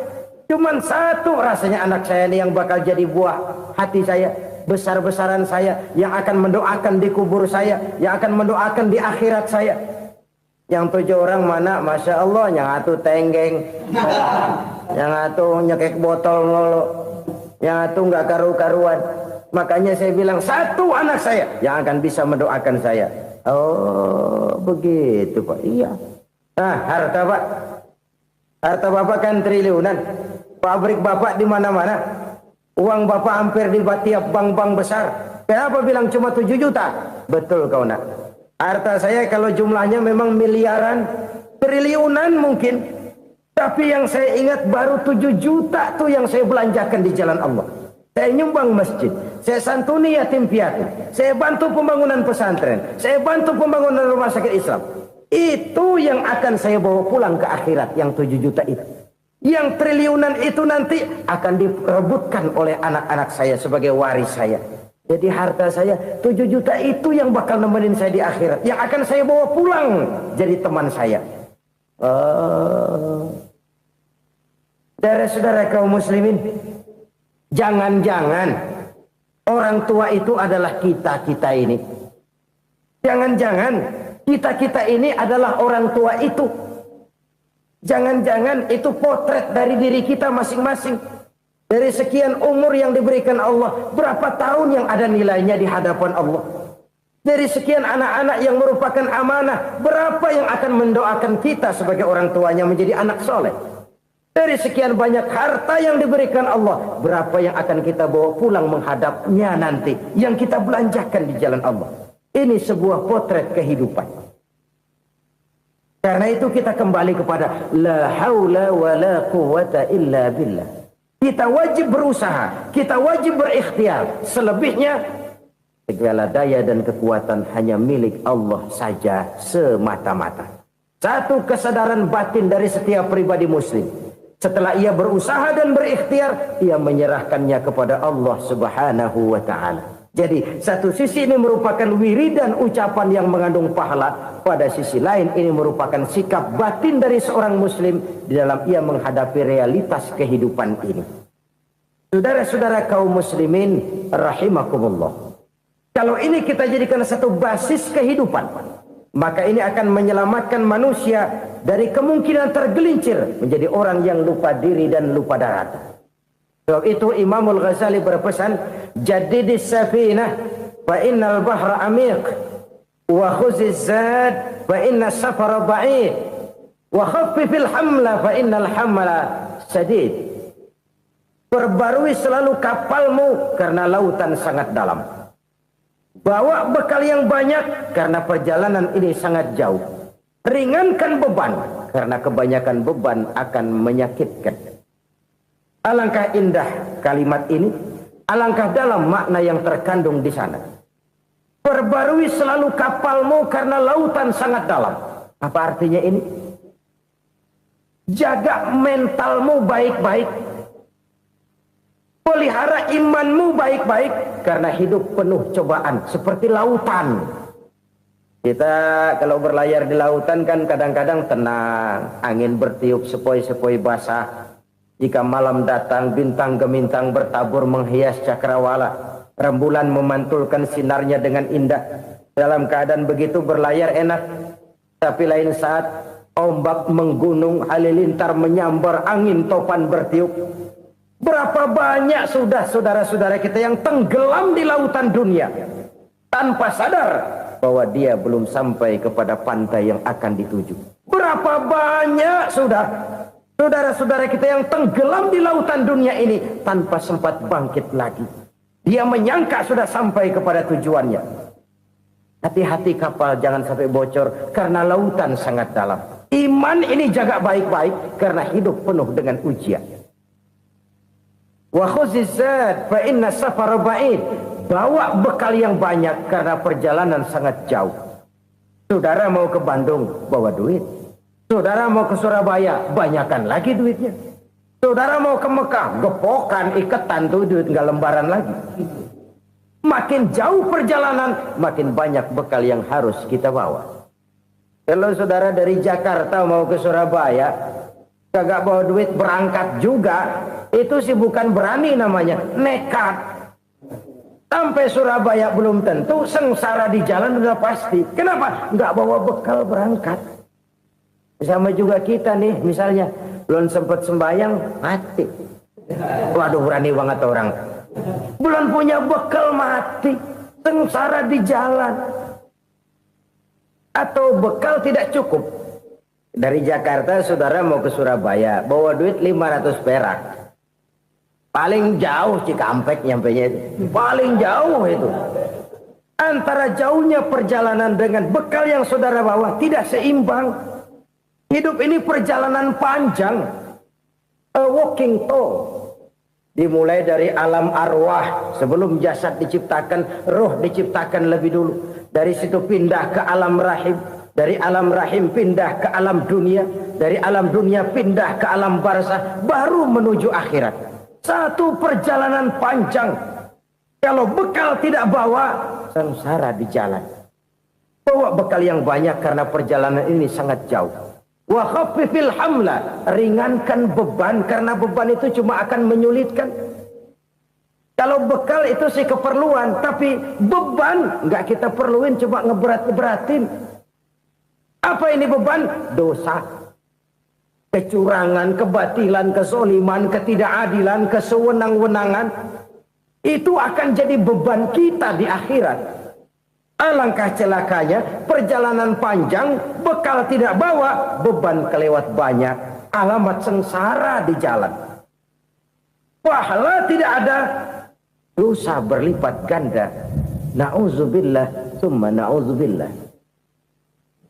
A: Cuma 1 rasanya anak saya ini yang bakal jadi buah hati saya. Besar-besaran saya. Yang akan mendoakan di kubur saya. Yang akan mendoakan di akhirat saya. Yang 7 orang mana, Masya Allah, yang atu tenggeng, yang atu nyekek botol ngolo, yang atu nggak karu-karuan. Makanya saya bilang 1 anak saya yang akan bisa mendoakan saya. Oh begitu Pak. Iya. Nah harta Pak, harta bapak kan triliunan, pabrik bapak di mana-mana, uang bapak hampir di tiap bank-bank besar. Kenapa bilang cuma 7 juta? Betul kau nak. Harta saya kalau jumlahnya memang miliaran, triliunan mungkin. Tapi yang saya ingat baru 7 juta tuh yang saya belanjakan di jalan Allah. Saya nyumbang masjid, saya santuni yatim piatu, saya bantu pembangunan pesantren, saya bantu pembangunan rumah sakit Islam. Itu yang akan saya bawa pulang ke akhirat, yang 7 juta itu. Yang triliunan itu nanti akan diperebutkan oleh anak-anak saya sebagai waris saya. Jadi harta saya 7 juta itu yang bakal nemenin saya di akhirat. Yang akan saya bawa pulang jadi teman saya. Saudara-saudara kaum muslimin, jangan-jangan orang tua itu adalah kita-kita ini. Jangan-jangan kita-kita ini adalah orang tua itu. Jangan-jangan itu potret dari diri kita masing-masing. Dari sekian umur yang diberikan Allah, berapa tahun yang ada nilainya di hadapan Allah? Dari sekian anak-anak yang merupakan amanah, berapa yang akan mendoakan kita sebagai orang tuanya menjadi anak soleh? Dari sekian banyak harta yang diberikan Allah, berapa yang akan kita bawa pulang menghadapnya nanti, yang kita belanjakan di jalan Allah? Ini sebuah potret kehidupan. Karena itu kita kembali kepada la haula wa la quwata illa billah. Kita wajib berusaha, kita wajib berikhtiar. Selebihnya, segala daya dan kekuatan hanya milik Allah saja semata-mata. Satu kesadaran batin dari setiap pribadi muslim. Setelah ia berusaha dan berikhtiar, ia menyerahkannya kepada Allah Subhanahu wa ta'ala. Jadi, satu sisi ini merupakan wiridan ucapan yang mengandung pahala. Pada sisi lain, ini merupakan sikap batin dari seorang muslim di dalam ia menghadapi realitas kehidupan ini. Saudara-saudara kaum muslimin, rahimakumullah. Kalau ini kita jadikan satu basis kehidupan, maka ini akan menyelamatkan manusia dari kemungkinan tergelincir menjadi orang yang lupa diri dan lupa darat. Sebab itu Imamul Ghazali berpesan, jadidis safinah fa innal bahra amiq wa khuziz zad fa inna safara ba'id wa khaffifil hamla fa innal hamla sadid. Perbarui selalu kapalmu karena lautan sangat dalam. Bawa bekal yang banyak karena perjalanan ini sangat jauh. Ringankan beban karena kebanyakan beban akan menyakitkan. Alangkah indah kalimat ini, alangkah dalam makna yang terkandung di sana. Perbarui selalu kapalmu karena lautan sangat dalam. Apa artinya ini? Jaga mentalmu baik-baik. Pelihara imanmu baik-baik karena hidup penuh cobaan seperti lautan. Kita kalau berlayar di lautan kan kadang-kadang tenang, angin bertiup sepoi-sepoi basah. Jika malam datang bintang gemintang bertabur menghias cakrawala. rembulan memantulkan sinarnya dengan indah. Dalam keadaan begitu berlayar enak. Tapi lain saat ombak menggunung, halilintar menyambar, angin topan bertiup. Berapa banyak sudah saudara-saudara kita yang tenggelam di lautan dunia tanpa sadar bahwa dia belum sampai kepada pantai yang akan dituju. Berapa banyak sudah saudara-saudara kita yang tenggelam di lautan dunia ini tanpa sempat bangkit lagi. Dia menyangka sudah sampai kepada tujuannya. Hati-hati kapal jangan sampai bocor karena lautan sangat dalam. Iman ini jaga baik-baik karena hidup penuh dengan ujian. Wa khuzz zad fa inna safara ba'id. Bawa bekal yang banyak karena perjalanan sangat jauh. Saudara mau ke Bandung, bawa duit. Saudara mau ke Surabaya, banyakan lagi duitnya. Saudara mau ke Mekah, gepokan, iketan tuh duit nggak lembaran lagi. Makin jauh perjalanan, makin banyak bekal yang harus kita bawa. Kalau saudara dari Jakarta mau ke Surabaya, kagak bawa duit berangkat juga, itu sih bukan berani namanya, nekat. Sampai Surabaya belum tentu, sengsara di jalan udah pasti. Kenapa? Nggak bawa bekal berangkat. Sama juga kita nih, misalnya belum sempat sembahyang, mati. Waduh, berani banget orang. Belum punya bekal, mati. Sengsara di jalan. Atau bekal tidak cukup. Dari Jakarta saudara mau ke Surabaya, bawa duit 500 perak. Paling jauh Cikampek nyampenya itu. Paling jauh itu. Antara jauhnya perjalanan dengan bekal yang saudara bawa tidak seimbang. Hidup ini perjalanan panjang. A walking tour. Dimulai dari alam arwah. Sebelum jasad diciptakan, roh diciptakan lebih dulu. Dari situ pindah ke alam rahim. Dari alam rahim pindah ke alam dunia. Dari alam dunia pindah ke alam barzah. Baru menuju akhirat. Satu perjalanan panjang. Kalau bekal tidak bawa, sengsara di jalan. Bawa bekal yang banyak karena perjalanan ini sangat jauh. Wa khaffifil hamla, ringankan beban karena beban itu cuma akan menyulitkan. Kalau bekal itu sih keperluan, tapi beban nggak kita perluin, cuma ngeberat-beratin. Apa ini beban? Dosa. Kecurangan, kebatilan, kezoliman, ketidakadilan, kesewenang-wenangan. Itu akan jadi beban kita di akhirat. Alangkah celakanya, perjalanan panjang, bekal tidak bawa, beban kelewat banyak. Alamat sengsara di jalan. Pahala tidak ada, dosa berlipat ganda. Na'udzubillah, summa na'udzubillah.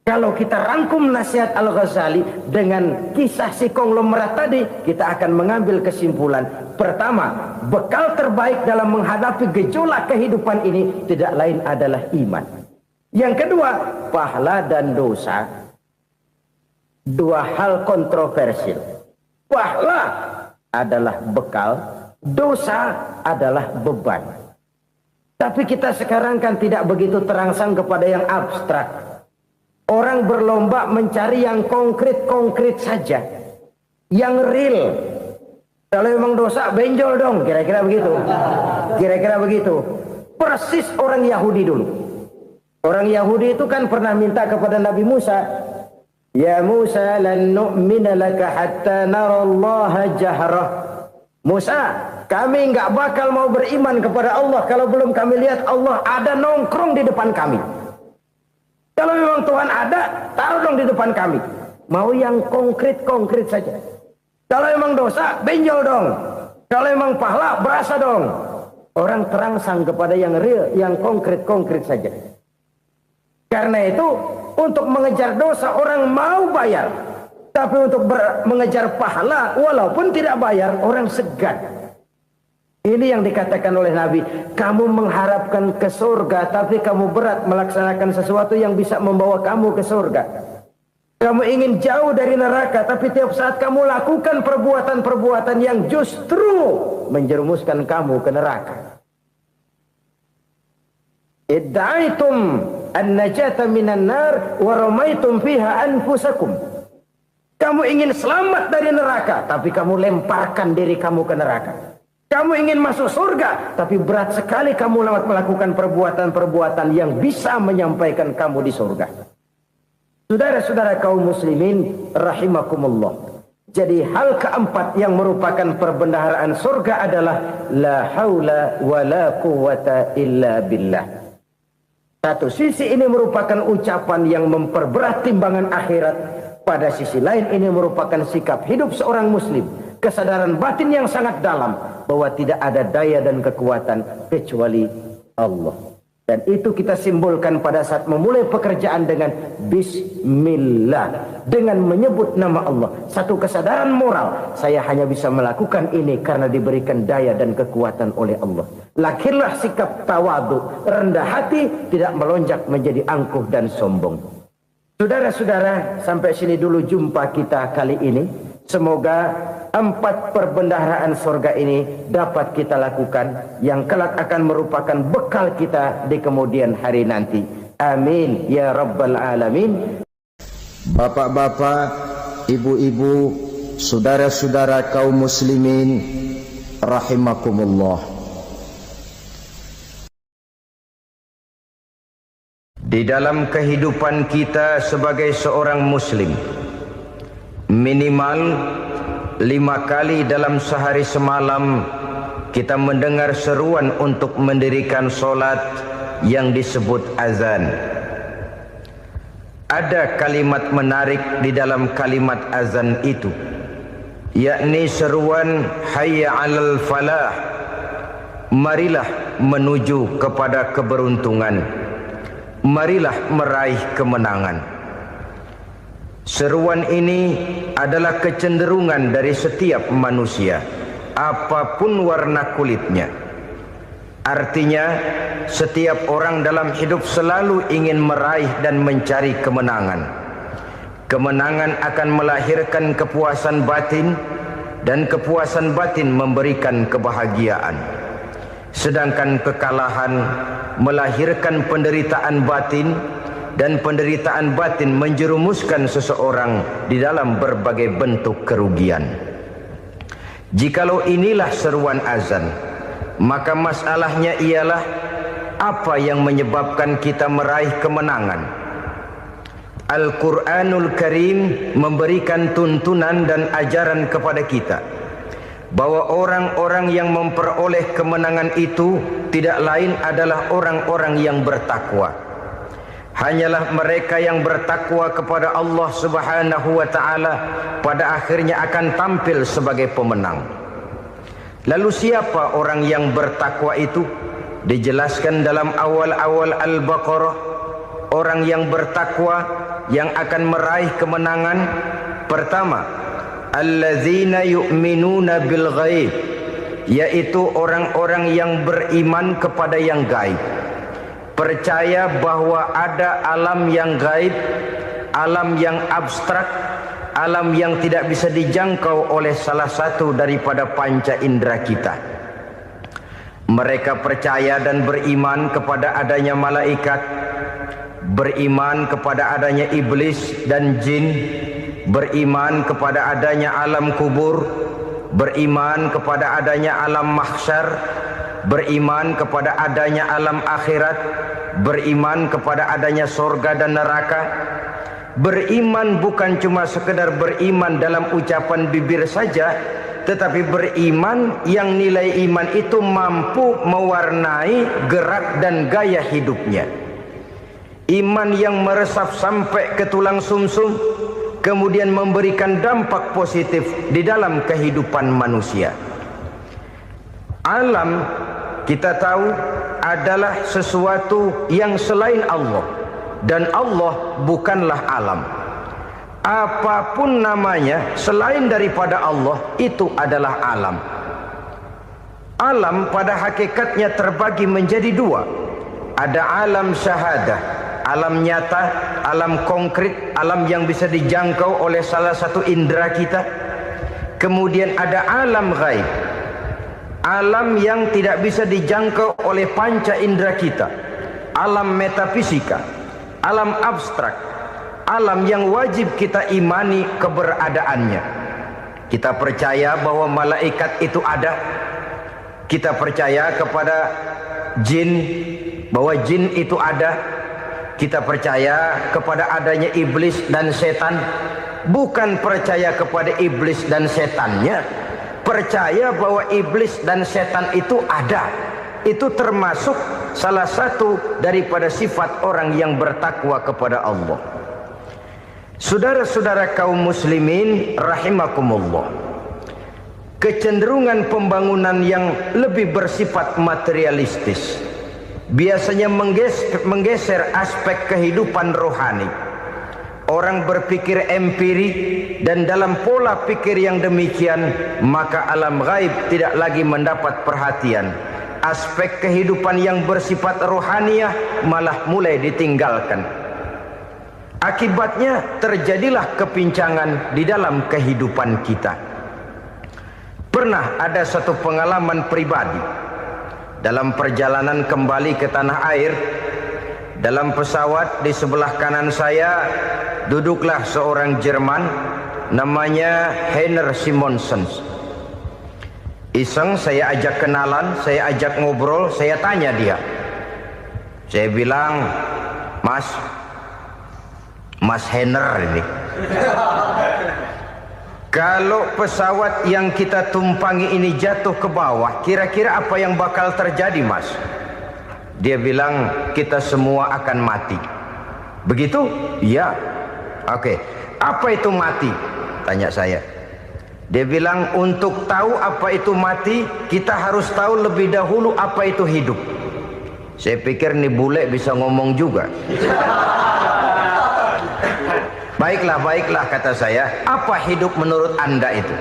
A: Kalau kita rangkum nasihat Al-Ghazali dengan kisah si konglomerat tadi, kita akan mengambil kesimpulan. Pertama, bekal terbaik dalam menghadapi gejolak kehidupan ini tidak lain adalah iman. Yang kedua, pahala dan dosa. Dua hal kontroversial. Pahala adalah bekal, dosa adalah beban. Tapi kita sekarang kan tidak begitu terangsang kepada yang abstrak. Orang berlomba mencari yang konkret-konkret saja. Yang real. Kalau memang dosa, benjol dong. Kira-kira begitu. Kira-kira begitu. Persis orang Yahudi dulu. Orang Yahudi itu kan pernah minta kepada Nabi Musa. Ya Musa lan nu'mina laka hatta narallaha jahrah. Musa, kami nggak bakal mau beriman kepada Allah kalau belum kami lihat Allah ada nongkrong di depan kami. Kalau memang Tuhan ada, taruh dong di depan kami. Mau yang konkret-konkret saja. Kalau memang dosa, benjol dong. Kalau memang pahala, berasa dong. Orang terangsang kepada yang real, yang konkret-konkret saja. Karena itu, untuk mengejar dosa, orang mau bayar. Tapi untuk mengejar pahala, walaupun tidak bayar, orang segan. Ini yang dikatakan oleh Nabi, kamu mengharapkan ke surga, tapi kamu berat melaksanakan sesuatu yang bisa membawa kamu ke surga. Kamu ingin jauh dari neraka, tapi tiap saat kamu lakukan perbuatan-perbuatan yang justru menjerumuskan kamu ke neraka. Idda'aitum an-najata minan nar wa ramaitum fiha anfusakum. Kamu ingin selamat dari neraka, tapi kamu lemparkan diri kamu ke neraka. Kamu ingin masuk surga, tapi berat sekali kamu melakukan perbuatan-perbuatan yang bisa menyampaikan kamu di surga. Saudara-saudara kaum muslimin rahimakumullah. Jadi hal keempat yang merupakan perbendaharaan surga adalah la haula wa la quwwata illa billah. Satu sisi ini merupakan ucapan yang memperberat timbangan akhirat. Pada sisi lain ini merupakan sikap hidup seorang muslim. Kesadaran batin yang sangat dalam bahwa tidak ada daya dan kekuatan kecuali Allah. Dan itu kita simbolkan pada saat memulai pekerjaan dengan Bismillah, dengan menyebut nama Allah. Satu kesadaran moral, saya hanya bisa melakukan ini karena diberikan daya dan kekuatan oleh Allah. Lahirlah sikap tawadu, rendah hati, tidak melonjak menjadi angkuh dan sombong. Saudara-saudara, sampai sini dulu jumpa kita kali ini. Semoga 4 perbendaharaan surga ini dapat kita lakukan, yang kelak akan merupakan bekal kita di kemudian hari nanti. Amin ya rabbal alamin. Bapak-bapak, ibu-ibu, saudara-saudara kaum muslimin rahimakumullah. Di dalam kehidupan kita sebagai seorang muslim, minimal 5 kali dalam sehari semalam kita mendengar seruan untuk mendirikan solat yang disebut azan. Ada kalimat menarik di dalam kalimat azan itu, yakni seruan hayya 'alal falah, marilah menuju kepada keberuntungan, marilah meraih kemenangan. Seruan ini adalah kecenderungan dari setiap manusia, apapun warna kulitnya. Artinya, setiap orang dalam hidup selalu ingin meraih dan mencari kemenangan. Kemenangan akan melahirkan kepuasan batin, dan kepuasan batin memberikan kebahagiaan. Sedangkan kekalahan melahirkan penderitaan batin, dan penderitaan batin menjerumuskan seseorang di dalam berbagai bentuk kerugian. Jikalau inilah seruan azan, maka masalahnya ialah apa yang menyebabkan kita meraih kemenangan. Al-Quranul Karim memberikan tuntunan dan ajaran kepada kita bahwa orang-orang yang memperoleh kemenangan itu tidak lain adalah orang-orang yang bertakwa. Hanyalah mereka yang bertakwa kepada Allah Subhanahu wa ta'ala pada akhirnya akan tampil sebagai pemenang. Lalu siapa orang yang bertakwa itu? Dijelaskan dalam awal-awal Al-Baqarah, orang yang bertakwa yang akan meraih kemenangan. Pertama, allazina yu'minuna bil ghaib, yaitu orang-orang yang beriman kepada yang gaib. Percaya bahwa ada alam yang gaib, alam yang abstrak, alam yang tidak bisa dijangkau oleh salah satu daripada panca indera kita. Mereka percaya dan beriman kepada adanya malaikat, beriman kepada adanya iblis dan jin, beriman kepada adanya alam kubur, beriman kepada adanya alam mahsyar, beriman kepada adanya alam akhirat, beriman kepada adanya surga dan neraka. Beriman bukan cuma sekedar beriman dalam ucapan bibir saja, tetapi beriman yang nilai iman itu mampu mewarnai gerak dan gaya hidupnya. Iman yang meresap sampai ke tulang sumsum, kemudian memberikan dampak positif di dalam kehidupan manusia. Alam, kita tahu, adalah sesuatu yang selain Allah, dan Allah bukanlah alam. Apapun namanya selain daripada Allah, itu adalah alam. Alam pada hakikatnya terbagi menjadi 2. Ada alam syahadah, alam nyata, alam konkret, alam yang bisa dijangkau oleh salah satu indera kita. Kemudian ada alam ghaib, alam yang tidak bisa dijangkau oleh panca indera kita, alam metafisika, alam abstrak, alam yang wajib kita imani keberadaannya. Kita percaya bahwa malaikat itu ada, Kita percaya kepada jin, bahwa jin itu ada. Kita percaya kepada adanya iblis dan setan. Bukan percaya kepada iblis dan setannya, percaya bahwa iblis dan setan itu ada. Itu termasuk salah satu daripada sifat orang yang bertakwa kepada Allah. Saudara-saudara kaum muslimin rahimakumullah, kecenderungan pembangunan yang lebih bersifat materialistis biasanya menggeser aspek kehidupan rohani. Orang berpikir empiri, dan dalam pola pikir yang demikian maka alam gaib tidak lagi mendapat perhatian. Aspek kehidupan yang bersifat rohaniah malah mulai ditinggalkan. Akibatnya terjadilah kepincangan di dalam kehidupan kita. Pernah ada satu pengalaman pribadi dalam perjalanan kembali ke tanah air. Dalam pesawat di sebelah kanan saya duduklah seorang Jerman namanya Heiner Simonsen. Iseng saya ajak kenalan, saya ajak ngobrol, saya tanya dia. Saya bilang, Mas Heiner ini, kalau pesawat yang kita tumpangi ini jatuh ke bawah, kira-kira apa yang bakal terjadi, Mas? Dia bilang, kita semua akan mati. Begitu? Iya. Oke. Apa itu mati? Tanya saya. Dia bilang, untuk tahu apa itu mati, kita harus tahu lebih dahulu apa itu hidup. Saya pikir nih bule bisa ngomong juga. Baiklah kata saya. Apa hidup menurut Anda itu?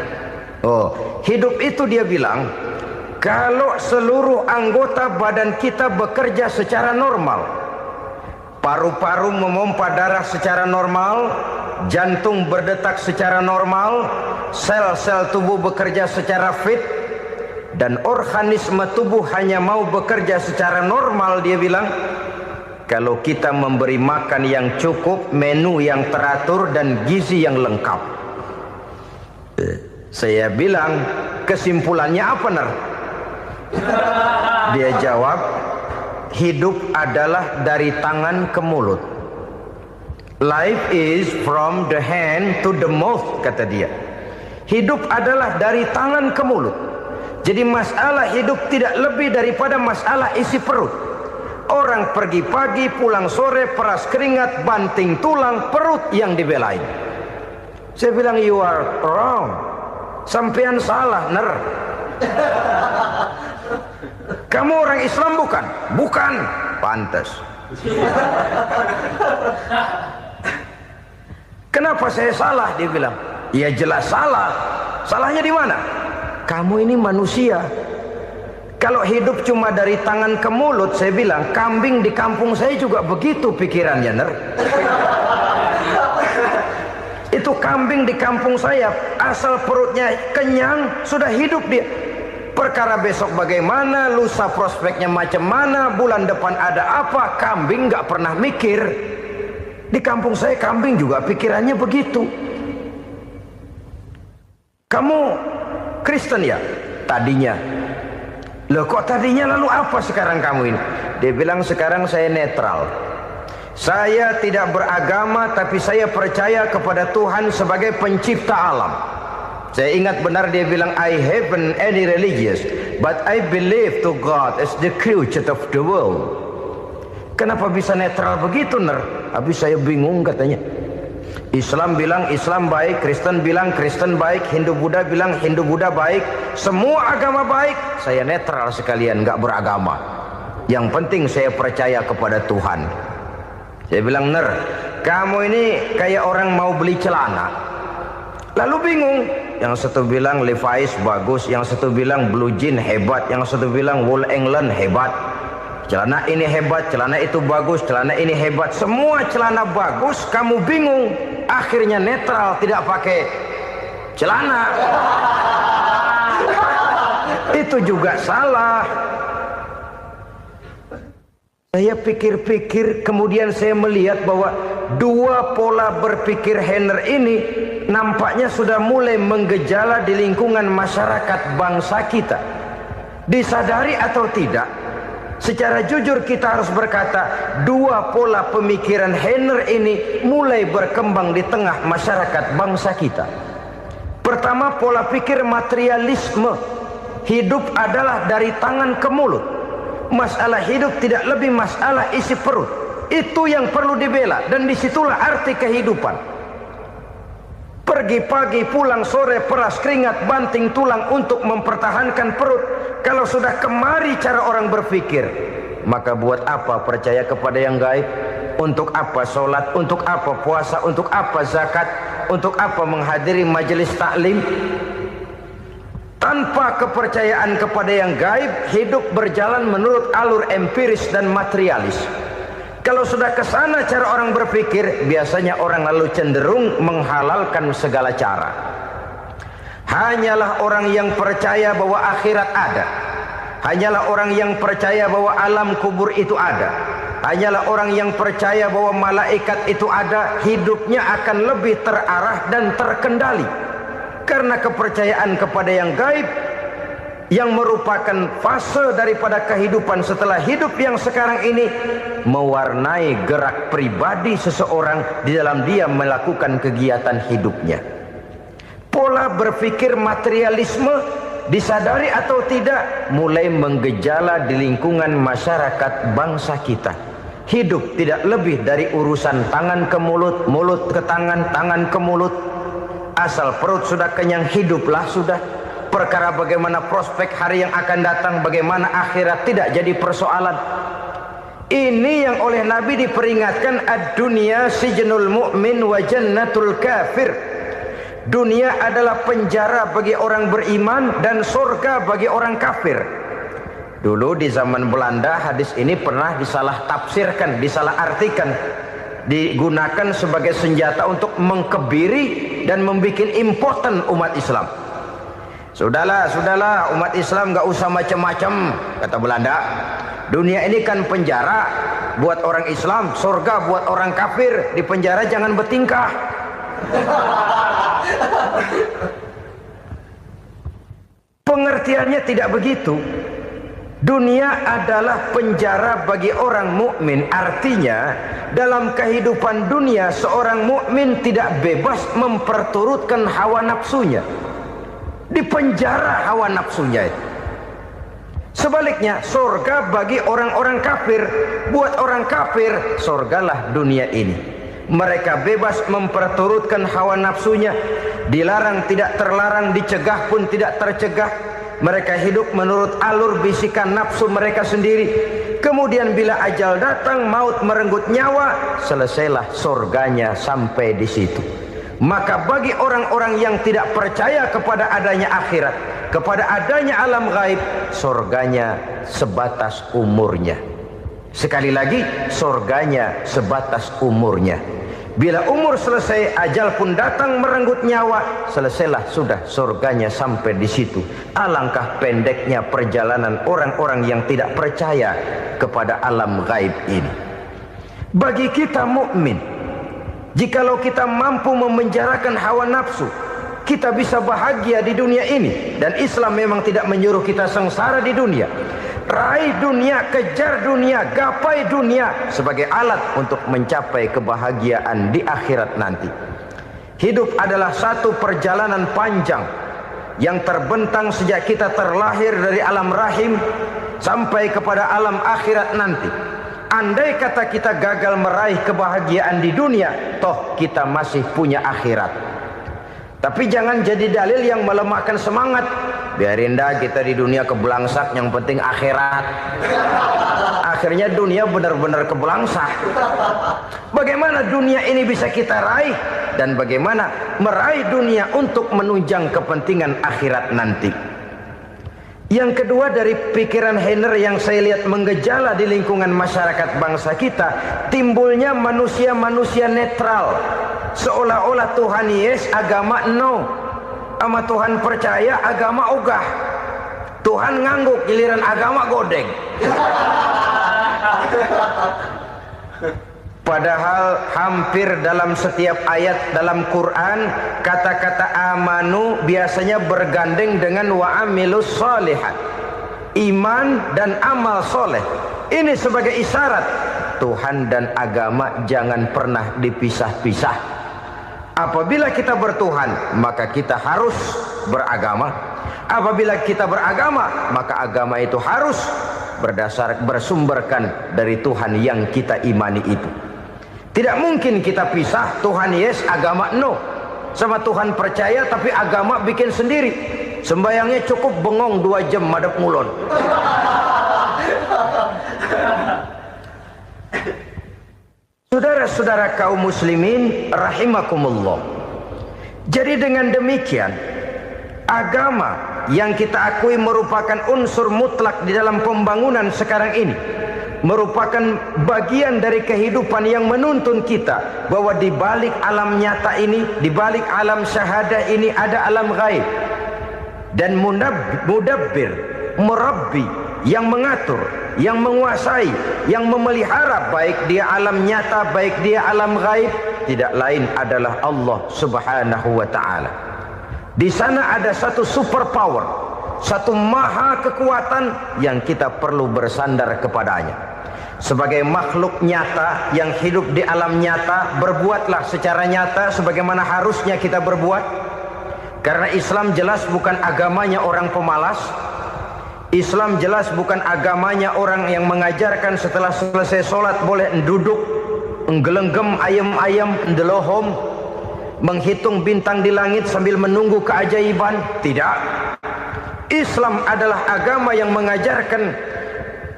A: Oh, hidup itu dia bilang, kalau seluruh anggota badan kita bekerja secara normal, paru-paru memompa darah secara normal, jantung berdetak secara normal, sel-sel tubuh bekerja secara fit, dan organisme tubuh hanya mau bekerja secara normal, dia bilang, kalau kita memberi makan yang cukup, menu yang teratur, dan gizi yang lengkap. Saya bilang, kesimpulannya apa, Ner? Dia jawab, hidup adalah dari tangan ke mulut. Life is from the hand to the mouth, kata dia. Hidup adalah dari tangan ke mulut. Jadi masalah hidup tidak lebih daripada masalah isi perut. Orang pergi pagi, pulang sore, peras keringat, banting tulang, perut yang dibelain. Saya bilang, you are wrong. Sampean salah, Ner. Kamu orang Islam bukan? Bukan. Pantas. Kenapa saya salah? Dia bilang, ya jelas salah. Salahnya di mana? Kamu ini manusia. Kalau hidup cuma dari tangan ke mulut, saya bilang, kambing di kampung saya juga begitu pikirannya, Ner. Itu kambing di kampung saya, asal perutnya kenyang, sudah hidup dia. Perkara besok bagaimana, lusa prospeknya macam mana, bulan depan ada apa, kambing nggak pernah mikir. Di kampung saya kambing juga pikirannya begitu. Kamu Kristen ya? Tadinya. Loh kok tadinya, lalu apa sekarang kamu ini? Dia bilang, sekarang saya netral. Saya tidak beragama, tapi saya percaya kepada Tuhan sebagai pencipta alam. Saya ingat benar dia bilang, I haven't any religious, but I believe to God as the creator of the world. Kenapa bisa netral begitu, Ner? Habis saya bingung katanya. Islam bilang Islam baik, Kristen bilang Kristen baik, Hindu Buddha bilang Hindu Buddha baik, semua agama baik. Saya netral sekalian, nggak beragama. Yang penting saya percaya kepada Tuhan. Saya bilang, Ner, kamu ini kayak orang mau beli celana, lalu bingung. Yang satu bilang Levi's bagus, yang satu bilang Blue Jean hebat, yang satu bilang Wool England hebat. Celana ini hebat, celana itu bagus, celana ini hebat. Semua celana bagus, kamu bingung. Akhirnya netral, tidak pakai celana. Itu juga salah. Saya pikir-pikir, kemudian saya melihat bahwa dua pola berpikir Heiner ini nampaknya sudah mulai menggejala di lingkungan masyarakat bangsa kita. Disadari atau tidak, secara jujur kita harus berkata, dua pola pemikiran Heiner ini mulai berkembang di tengah masyarakat bangsa kita. Pertama, pola pikir materialisme. Hidup adalah dari tangan ke mulut. Masalah hidup tidak lebih masalah isi perut. Itu yang perlu dibela, dan disitulah arti kehidupan. Pergi pagi, pulang sore, peras keringat, banting tulang untuk mempertahankan perut. Kalau sudah kemari cara orang berpikir, maka buat apa percaya kepada yang gaib? Untuk apa sholat? Untuk apa puasa? Untuk apa zakat? Untuk apa menghadiri majelis taklim? Tanpa kepercayaan kepada yang gaib, hidup berjalan menurut alur empiris dan materialis. Kalau sudah ke sana cara orang berpikir, biasanya orang lalu cenderung menghalalkan segala cara. Hanyalah orang yang percaya bahwa akhirat ada. Hanyalah orang yang percaya bahwa alam kubur itu ada. Hanyalah orang yang percaya bahwa malaikat itu ada, hidupnya akan lebih terarah dan terkendali. Karena kepercayaan kepada yang gaib, yang merupakan fase daripada kehidupan setelah hidup yang sekarang ini, mewarnai gerak pribadi seseorang di dalam dia melakukan kegiatan hidupnya. Pola berpikir materialisme, disadari atau tidak, mulai menggejala di lingkungan masyarakat bangsa kita. Hidup tidak lebih dari urusan tangan ke mulut, mulut ke tangan, tangan ke mulut. Asal perut sudah kenyang, hiduplah sudah. Perkara bagaimana prospek hari yang akan datang, bagaimana akhirat, tidak jadi persoalan. Ini yang oleh Nabi diperingatkan, ad-dunya sijnul mu'min wa jannatul kafir. Dunia adalah penjara bagi orang beriman dan surga bagi orang kafir. Dulu di zaman Belanda hadis ini pernah disalah tafsirkan, disalah artikan, digunakan sebagai senjata untuk mengkebiri dan membuat impoten umat Islam. Sudahlah umat Islam gak usah macam-macam, kata Belanda. Dunia ini kan penjara buat orang Islam, surga buat orang kafir. Di penjara jangan bertingkah. Pengertiannya tidak begitu. Dunia adalah penjara bagi orang mukmin. Artinya dalam kehidupan dunia seorang mukmin tidak bebas memperturutkan hawa nafsunya. Di penjara hawa nafsunya itu. Sebaliknya, surga bagi orang-orang kafir. Buat orang kafir, surgalah dunia ini. Mereka bebas memperturutkan hawa nafsunya. Dilarang tidak terlarang, dicegah pun tidak tercegah. Mereka hidup menurut alur bisikan nafsu mereka sendiri. Kemudian bila ajal datang, maut merenggut nyawa, selesailah surganya sampai di situ. Maka bagi orang-orang yang tidak percaya kepada adanya akhirat, kepada adanya alam gaib, surganya sebatas umurnya. Sekali lagi, surganya sebatas umurnya. Bila umur selesai, ajal pun datang merenggut nyawa, selesailah sudah surganya sampai di situ. Alangkah pendeknya perjalanan orang-orang yang tidak percaya kepada alam gaib ini. Bagi kita mukmin, jikalau kita mampu memenjarakan hawa nafsu, kita bisa bahagia di dunia ini. Dan Islam memang tidak menyuruh kita sengsara di dunia. Raih dunia, kejar dunia, gapai dunia sebagai alat untuk mencapai kebahagiaan di akhirat nanti. Hidup adalah satu perjalanan panjang yang terbentang sejak kita terlahir dari alam rahim sampai kepada alam akhirat nanti. Andai kata kita gagal meraih kebahagiaan di dunia, toh kita masih punya akhirat. Tapi jangan jadi dalil yang melemahkan semangat. Biarin dah kita di dunia kebelangsak, yang penting akhirat. Akhirnya dunia benar-benar kebelangsak. Bagaimana dunia ini bisa kita raih, dan bagaimana meraih dunia untuk menunjang kepentingan akhirat nanti. Yang kedua, dari pikiran Heiner yang saya lihat menggejala di lingkungan masyarakat bangsa kita, timbulnya manusia-manusia netral. Seolah-olah Tuhan yes, agama no. Sama Tuhan percaya, agama ogah. Tuhan ngangguk, giliran agama godeng. Padahal hampir dalam setiap ayat dalam Quran, kata-kata amanu biasanya bergandeng dengan wa amilus shalihat. iman dan amal soleh. Ini sebagai isyarat Tuhan dan agama jangan pernah dipisah-pisah. Apabila kita bertuhan, maka kita harus beragama. Apabila kita beragama, maka agama itu harus bersumberkan dari Tuhan yang kita imani itu. Tidak mungkin kita pisah, Tuhan yes, agama no. Sama Tuhan percaya tapi agama bikin sendiri. Sembayangnya cukup bengong 2 jam madep ngulon. Saudara-saudara kaum muslimin rahimakumullah. Jadi dengan demikian, agama yang kita akui merupakan unsur mutlak di dalam pembangunan sekarang ini, merupakan bagian dari kehidupan yang menuntun kita bahwa di balik alam nyata ini, di balik alam syahadah ini ada alam gaib. Dan mudabbir, murabbi, yang mengatur, yang menguasai, yang memelihara baik dia alam nyata, baik dia alam gaib, tidak lain adalah Allah Subhanahu wa taala. Di sana ada satu super power, satu maha kekuatan yang kita perlu bersandar kepadanya. Sebagai makhluk nyata yang hidup di alam nyata, berbuatlah secara nyata sebagaimana harusnya kita berbuat. Karena Islam jelas bukan agamanya orang pemalas. Islam jelas bukan agamanya orang yang mengajarkan setelah selesai sholat boleh duduk, nggelenggem ayam-ayam, ndelohom, menghitung bintang di langit sambil menunggu keajaiban. Tidak. Islam adalah agama yang mengajarkan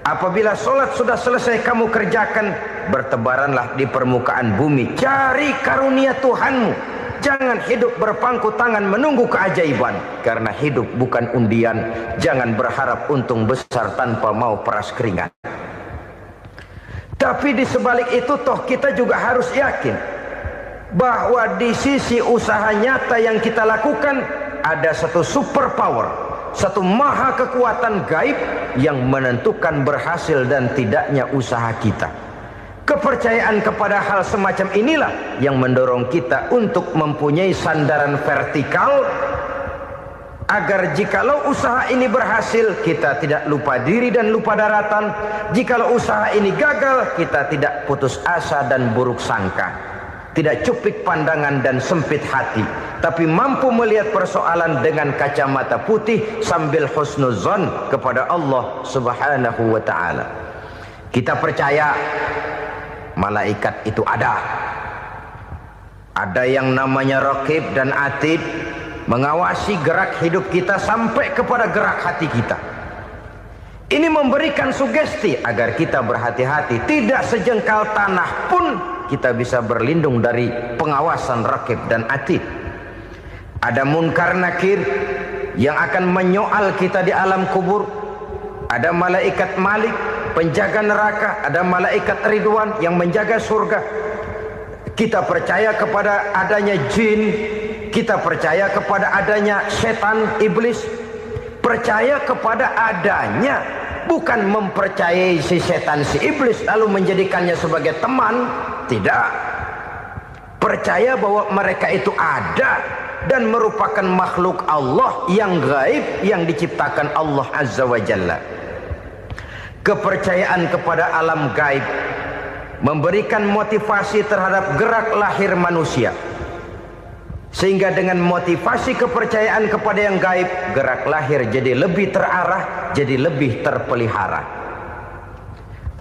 A: apabila sholat sudah selesai kamu kerjakan, bertebaranlah di permukaan bumi, cari karunia Tuhanmu. Jangan hidup berpangku tangan menunggu keajaiban. Karena hidup bukan undian. Jangan berharap untung besar tanpa mau peras keringat. Tapi di sebalik itu toh kita juga harus yakin bahwa di sisi usaha nyata yang kita lakukan ada satu super power, satu maha kekuatan gaib yang menentukan berhasil dan tidaknya usaha kita. Kepercayaan kepada hal semacam inilah yang mendorong kita untuk mempunyai sandaran vertikal, agar jikalau usaha ini berhasil kita tidak lupa diri dan lupa daratan. Jikalau usaha ini gagal kita tidak putus asa dan buruk sangka, tidak cupik pandangan dan sempit hati, tapi mampu melihat persoalan dengan kacamata putih sambil husnuzon kepada Allah Subhanahu wa taala. Kita percaya malaikat itu ada. Ada yang namanya raqib dan atid, mengawasi gerak hidup kita sampai kepada gerak hati kita. Ini memberikan sugesti agar kita berhati-hati, tidak sejengkal tanah pun kita bisa berlindung dari pengawasan raqib dan atid. Ada munkar nakir yang akan menyoal kita di alam kubur. Ada malaikat Malik, penjaga neraka. Ada malaikat Ridwan yang menjaga surga. Kita percaya kepada adanya jin, kita percaya kepada adanya setan, iblis. Percaya kepada adanya, bukan mempercayai si setan, si iblis lalu menjadikannya sebagai teman. Tidak. Percaya bahwa mereka itu ada dan merupakan makhluk Allah yang gaib yang diciptakan Allah Azza wa Jalla. Kepercayaan kepada alam gaib memberikan motivasi terhadap gerak lahir manusia, sehingga dengan motivasi kepercayaan kepada yang gaib, gerak lahir jadi lebih terarah, jadi lebih terpelihara.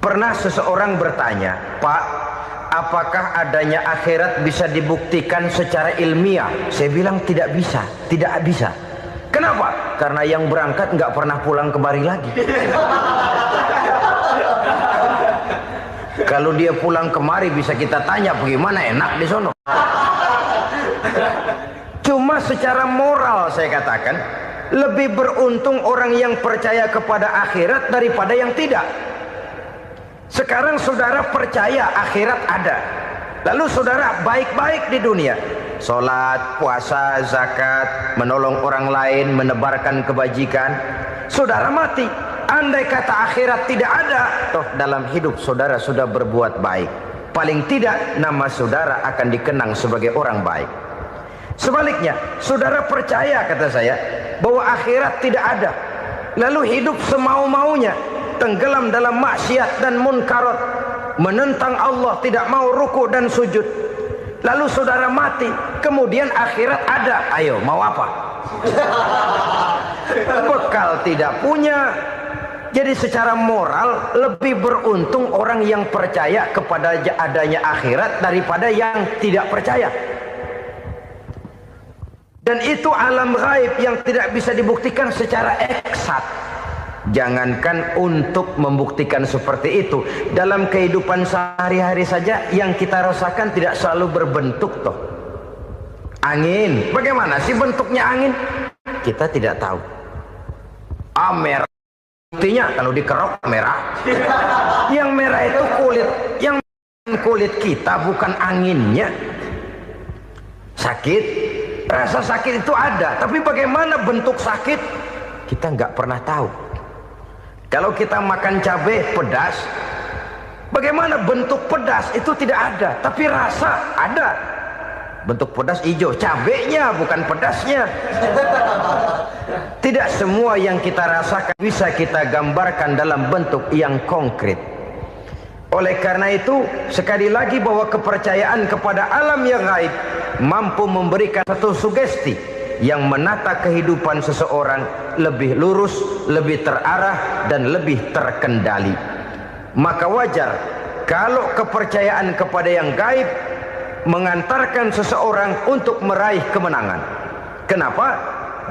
A: Pernah seseorang bertanya, "Pak, apakah adanya akhirat bisa dibuktikan secara ilmiah?" Saya bilang tidak bisa, tidak bisa. Kenapa? Karena yang berangkat nggak pernah pulang kembali lagi. Kalau dia pulang kemari bisa kita tanya bagaimana enak di sono. Cuma secara moral saya katakan, lebih beruntung orang yang percaya kepada akhirat daripada yang tidak. Sekarang saudara percaya akhirat ada, lalu saudara baik-baik di dunia, sholat, puasa, zakat, menolong orang lain, menebarkan kebajikan. Saudara mati, andai kata akhirat tidak ada, toh dalam hidup saudara sudah berbuat baik. Paling tidak nama saudara akan dikenang sebagai orang baik. Sebaliknya, saudara percaya, kata saya, bahwa akhirat tidak ada, lalu hidup semau-maunya, tenggelam dalam maksiat dan munkarat, menentang Allah, tidak mau ruku dan sujud. Lalu saudara mati, kemudian akhirat ada, ayo mau apa? Bekal tidak punya. Jadi secara moral lebih beruntung orang yang percaya kepada adanya akhirat daripada yang tidak percaya. Dan itu alam gaib yang tidak bisa dibuktikan secara eksat. Jangankan untuk membuktikan seperti itu, dalam kehidupan sehari-hari saja yang kita rasakan tidak selalu berbentuk toh. Angin, bagaimana sih bentuknya angin? Kita tidak tahu. Merah, buktinya kalau dikerok merah. Yang merah itu kulit, yang kulit kita bukan anginnya. Sakit, rasa sakit itu ada, tapi bagaimana bentuk sakit kita nggak pernah tahu. Kalau kita makan cabai pedas, bagaimana bentuk pedas itu tidak ada, tapi rasa ada. Bentuk pedas hijau, cabainya bukan pedasnya. Tidak semua yang kita rasakan bisa kita gambarkan dalam bentuk yang konkret. Oleh karena itu, sekali lagi bahwa kepercayaan kepada alam yang gaib mampu memberikan satu sugesti yang menata kehidupan seseorang lebih lurus, lebih terarah, dan lebih terkendali. Maka wajar kalau kepercayaan kepada yang gaib mengantarkan seseorang untuk meraih kemenangan. Kenapa?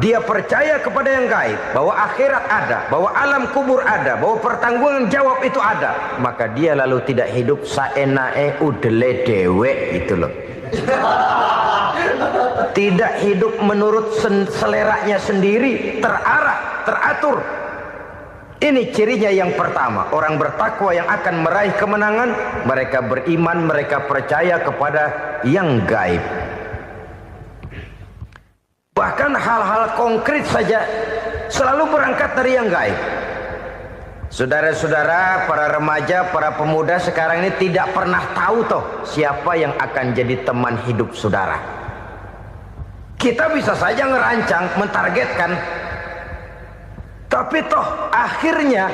A: Dia percaya kepada yang gaib, bahwa akhirat ada, bahwa alam kubur ada, bahwa pertanggungan jawab itu ada. Maka dia lalu tidak hidup saenae udele dewe, itu loh. Tidak hidup menurut seleranya sendiri, terarah, teratur. Ini cirinya yang pertama. Orang bertakwa yang akan meraih kemenangan, mereka beriman, mereka percaya kepada yang gaib. Bahkan hal-hal konkret saja selalu berangkat dari yang gaib. Saudara-saudara, para remaja, para pemuda sekarang ini tidak pernah tahu toh siapa yang akan jadi teman hidup saudara. Kita bisa saja ngerancang, mentargetkan, tapi toh akhirnya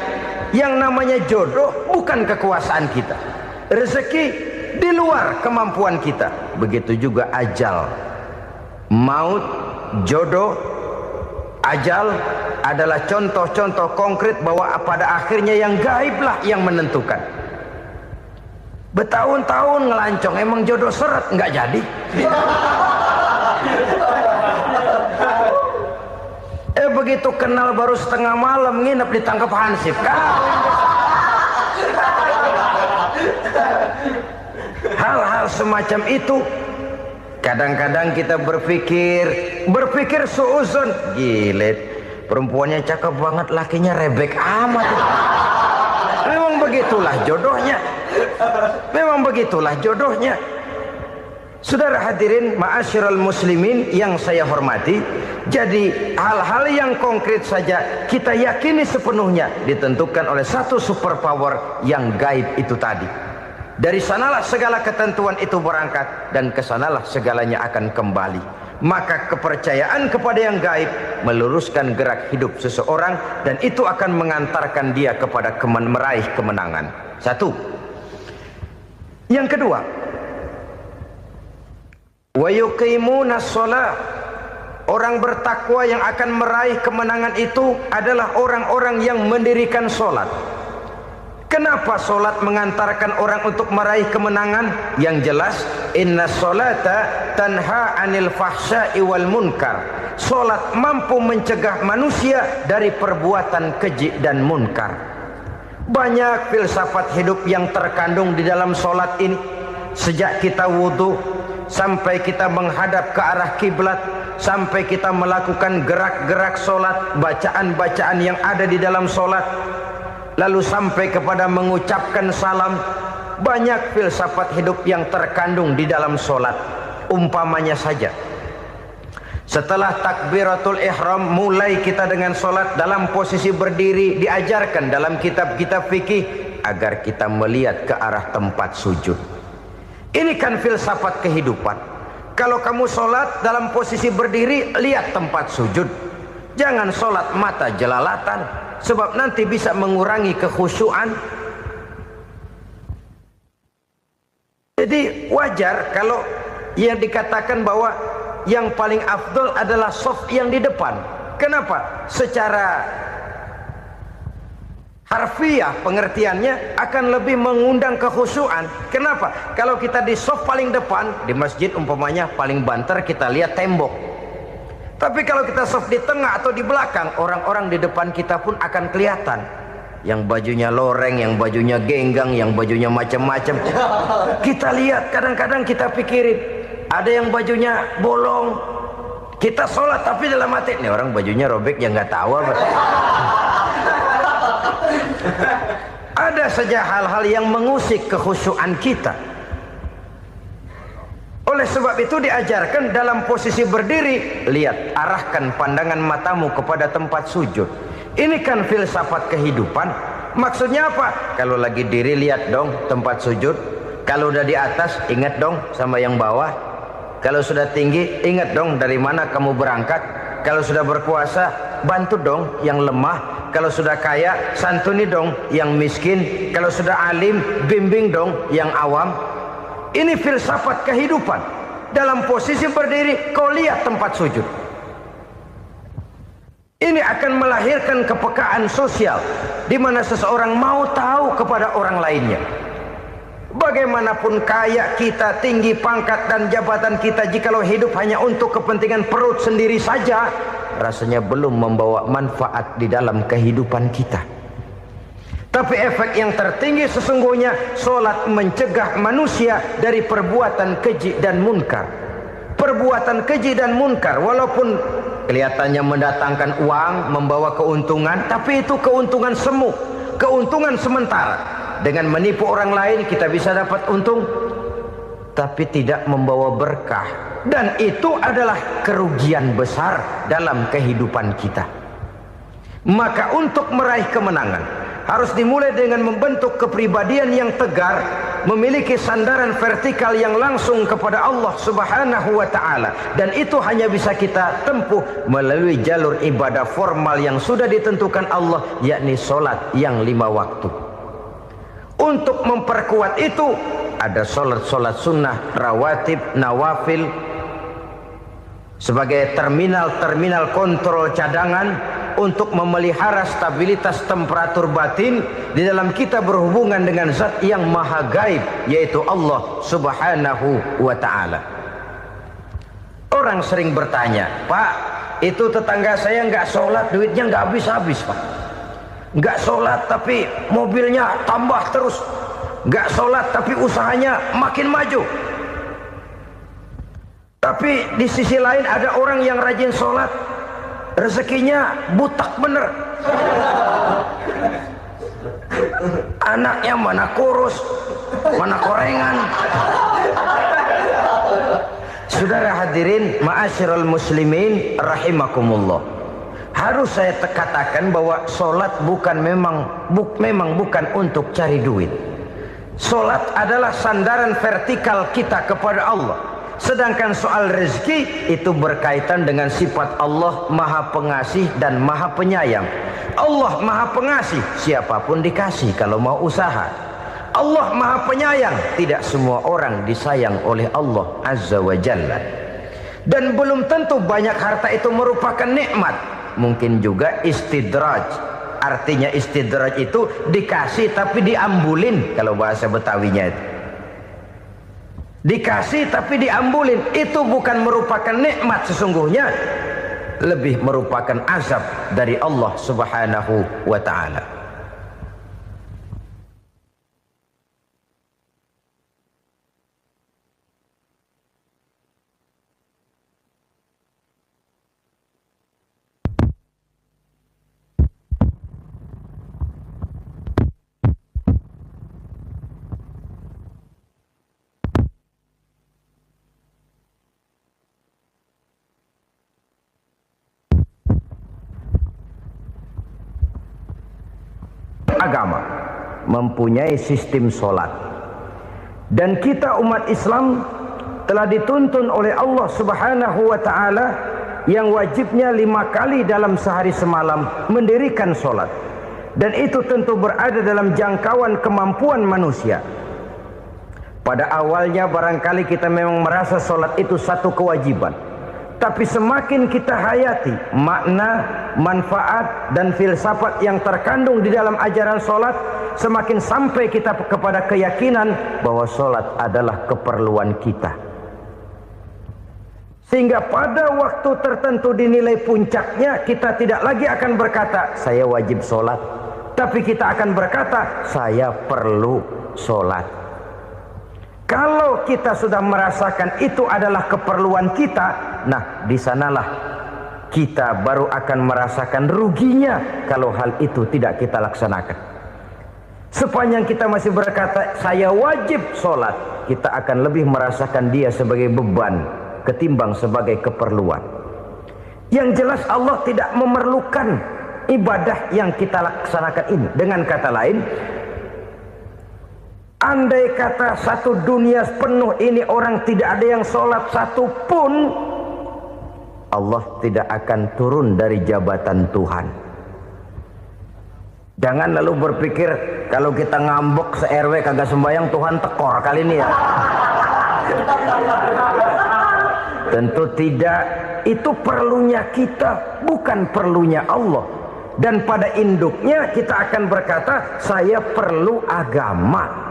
A: yang namanya jodoh bukan kekuasaan kita. Rezeki di luar kemampuan kita. Begitu juga ajal. Maut, jodoh, ajal adalah contoh-contoh konkret bahwa pada akhirnya yang gaiblah yang menentukan. Bertahun-tahun ngelancong, emang jodoh seret, nggak jadi. Begitu kenal baru setengah malam nginep ditangkap hansip kan. Hal-hal semacam itu kadang-kadang kita berpikir suuzon, gilet, perempuannya cakep banget, lakinya rebek amat. Memang begitulah jodohnya. Memang begitulah jodohnya. Saudara hadirin ma'asyiral muslimin yang saya hormati, jadi hal-hal yang konkret saja kita yakini sepenuhnya ditentukan oleh satu superpower yang gaib itu tadi. Dari sanalah segala ketentuan itu berangkat dan kesanalah segalanya akan kembali. Maka kepercayaan kepada yang gaib meluruskan gerak hidup seseorang dan itu akan mengantarkan dia kepada meraih kemenangan. Satu. Yang kedua, wa yuqimuna shalah. Orang bertakwa yang akan meraih kemenangan itu adalah orang-orang yang mendirikan sholat. Kenapa sholat mengantarkan orang untuk meraih kemenangan? Yang jelas, inna sholata tanha anil fahsya'i wal munkar. Sholat mampu mencegah manusia dari perbuatan keji dan munkar. Banyak filsafat hidup yang terkandung di dalam sholat ini. Sejak kita wudhu sampai kita menghadap ke arah kiblat, sampai kita melakukan gerak-gerak sholat, bacaan-bacaan yang ada di dalam sholat, lalu sampai kepada mengucapkan salam. Banyak filsafat hidup yang terkandung di dalam sholat. Umpamanya saja, setelah takbiratul ihram mulai kita dengan sholat dalam posisi berdiri, diajarkan dalam kitab-kitab fikih agar kita melihat ke arah tempat sujud. Ini kan filsafat kehidupan. Kalau kamu sholat dalam posisi berdiri, lihat tempat sujud. Jangan sholat mata jelalatan, sebab nanti bisa mengurangi kekhusyuan. Jadi wajar kalau yang dikatakan bahwa yang paling afdol adalah shaf yang di depan. Kenapa? Secara harfiah pengertiannya akan lebih mengundang kekhusyuan. Kenapa? Kalau kita di shaf paling depan di masjid umpamanya paling banter, kita lihat tembok. Tapi kalau kita shaf di tengah atau di belakang, orang-orang di depan kita pun akan kelihatan. Yang bajunya loreng, yang bajunya genggang, yang bajunya macam-macam. Kita lihat, kadang-kadang kita pikirin, ada yang bajunya bolong. Kita sholat tapi dalam hati, nih orang bajunya robek, yang nggak tahu apa. Ada saja hal-hal yang mengusik kekhusyuan kita. Oleh sebab itu diajarkan dalam posisi berdiri, lihat, arahkan pandangan matamu kepada tempat sujud. Ini kan filsafat kehidupan. Maksudnya apa? Kalau lagi diri lihat dong tempat sujud. Kalau udah di atas ingat dong sama yang bawah. Kalau sudah tinggi ingat dong dari mana kamu berangkat. Kalau sudah berkuasa bantu dong yang lemah. Kalau sudah kaya santuni dong yang miskin. Kalau sudah alim bimbing dong yang awam. Ini filsafat kehidupan. Dalam posisi berdiri kau lihat tempat sujud. Ini akan melahirkan kepekaan sosial, di mana seseorang mau tahu kepada orang lainnya. Bagaimanapun kaya kita, tinggi pangkat dan jabatan kita, jikalau hidup hanya untuk kepentingan perut sendiri saja, rasanya belum membawa manfaat di dalam kehidupan kita. Tapi efek yang tertinggi sesungguhnya, sholat mencegah manusia dari perbuatan keji dan munkar. Perbuatan keji dan munkar, walaupun kelihatannya mendatangkan uang, membawa keuntungan, tapi itu keuntungan semu, keuntungan sementara. Dengan menipu orang lain kita bisa dapat untung, tapi tidak membawa berkah. Dan itu adalah kerugian besar dalam kehidupan kita. Maka untuk meraih kemenangan harus dimulai dengan membentuk kepribadian yang tegar, memiliki sandaran vertikal yang langsung kepada Allah Subhanahu wa ta'ala. Dan itu hanya bisa kita tempuh melalui jalur ibadah formal yang sudah ditentukan Allah, yakni sholat yang 5 waktu. Untuk memperkuat itu ada sholat-sholat sunnah, rawatib, nawafil sebagai terminal-terminal kontrol cadangan untuk memelihara stabilitas temperatur batin di dalam kita berhubungan dengan zat yang maha gaib, yaitu Allah Subhanahu wa ta'ala. Orang sering bertanya, Pak, itu tetangga saya nggak sholat, duitnya nggak habis-habis, Pak. Nggak sholat tapi mobilnya tambah terus. Nggak sholat tapi usahanya makin maju. Tapi di sisi lain ada orang yang rajin sholat, rezekinya butak bener. Anaknya mana kurus, mana korengan. Saudara hadirin ma'asyiral muslimin rahimakumullah. Harus saya katakan bahwa sholat memang bukan untuk cari duit. Sholat adalah sandaran vertikal kita kepada Allah. Sedangkan soal rezeki itu berkaitan dengan sifat Allah maha pengasih dan maha penyayang. Allah maha pengasih, siapapun dikasih kalau mau usaha. Allah maha penyayang, tidak semua orang disayang oleh Allah Azza wa Jalla. Dan belum tentu banyak harta itu merupakan nikmat. Mungkin juga istidraj. Artinya istidraj itu dikasih tapi diambulin, kalau bahasa Betawinya itu. Dikasih tapi diambulin, itu bukan merupakan nikmat sesungguhnya, lebih merupakan azab dari Allah Subhanahu wa ta'ala. Agama mempunyai sistem sholat, dan kita umat Islam telah dituntun oleh Allah Subhanahu wa ta'ala yang wajibnya 5 kali dalam sehari semalam mendirikan solat, dan itu tentu berada dalam jangkauan kemampuan manusia. Pada awalnya barangkali kita memang merasa solat itu satu kewajiban, tapi semakin kita hayati makna, manfaat dan filsafat yang terkandung di dalam ajaran solat, semakin sampai kita kepada keyakinan bahwa solat adalah keperluan kita. Sehingga pada waktu tertentu dinilai puncaknya, kita tidak lagi akan berkata saya wajib solat, tapi kita akan berkata saya perlu solat. Kalau kita sudah merasakan itu adalah keperluan kita, nah di sanalah kita baru akan merasakan ruginya kalau hal itu tidak kita laksanakan. Sepanjang kita masih berkata saya wajib sholat, kita akan lebih merasakan dia sebagai beban ketimbang sebagai keperluan. Yang jelas Allah tidak memerlukan ibadah yang kita laksanakan ini. Dengan kata lain, andai kata satu dunia penuh ini orang tidak ada yang sholat satu pun, Allah tidak akan turun dari jabatan Tuhan. Jangan lalu berpikir kalau kita ngambek se-RW kagak sembahyang Tuhan tekor kali ini ya. Tentu tidak. Itu perlunya kita, bukan perlunya Allah. Dan pada induknya kita akan berkata saya perlu agama.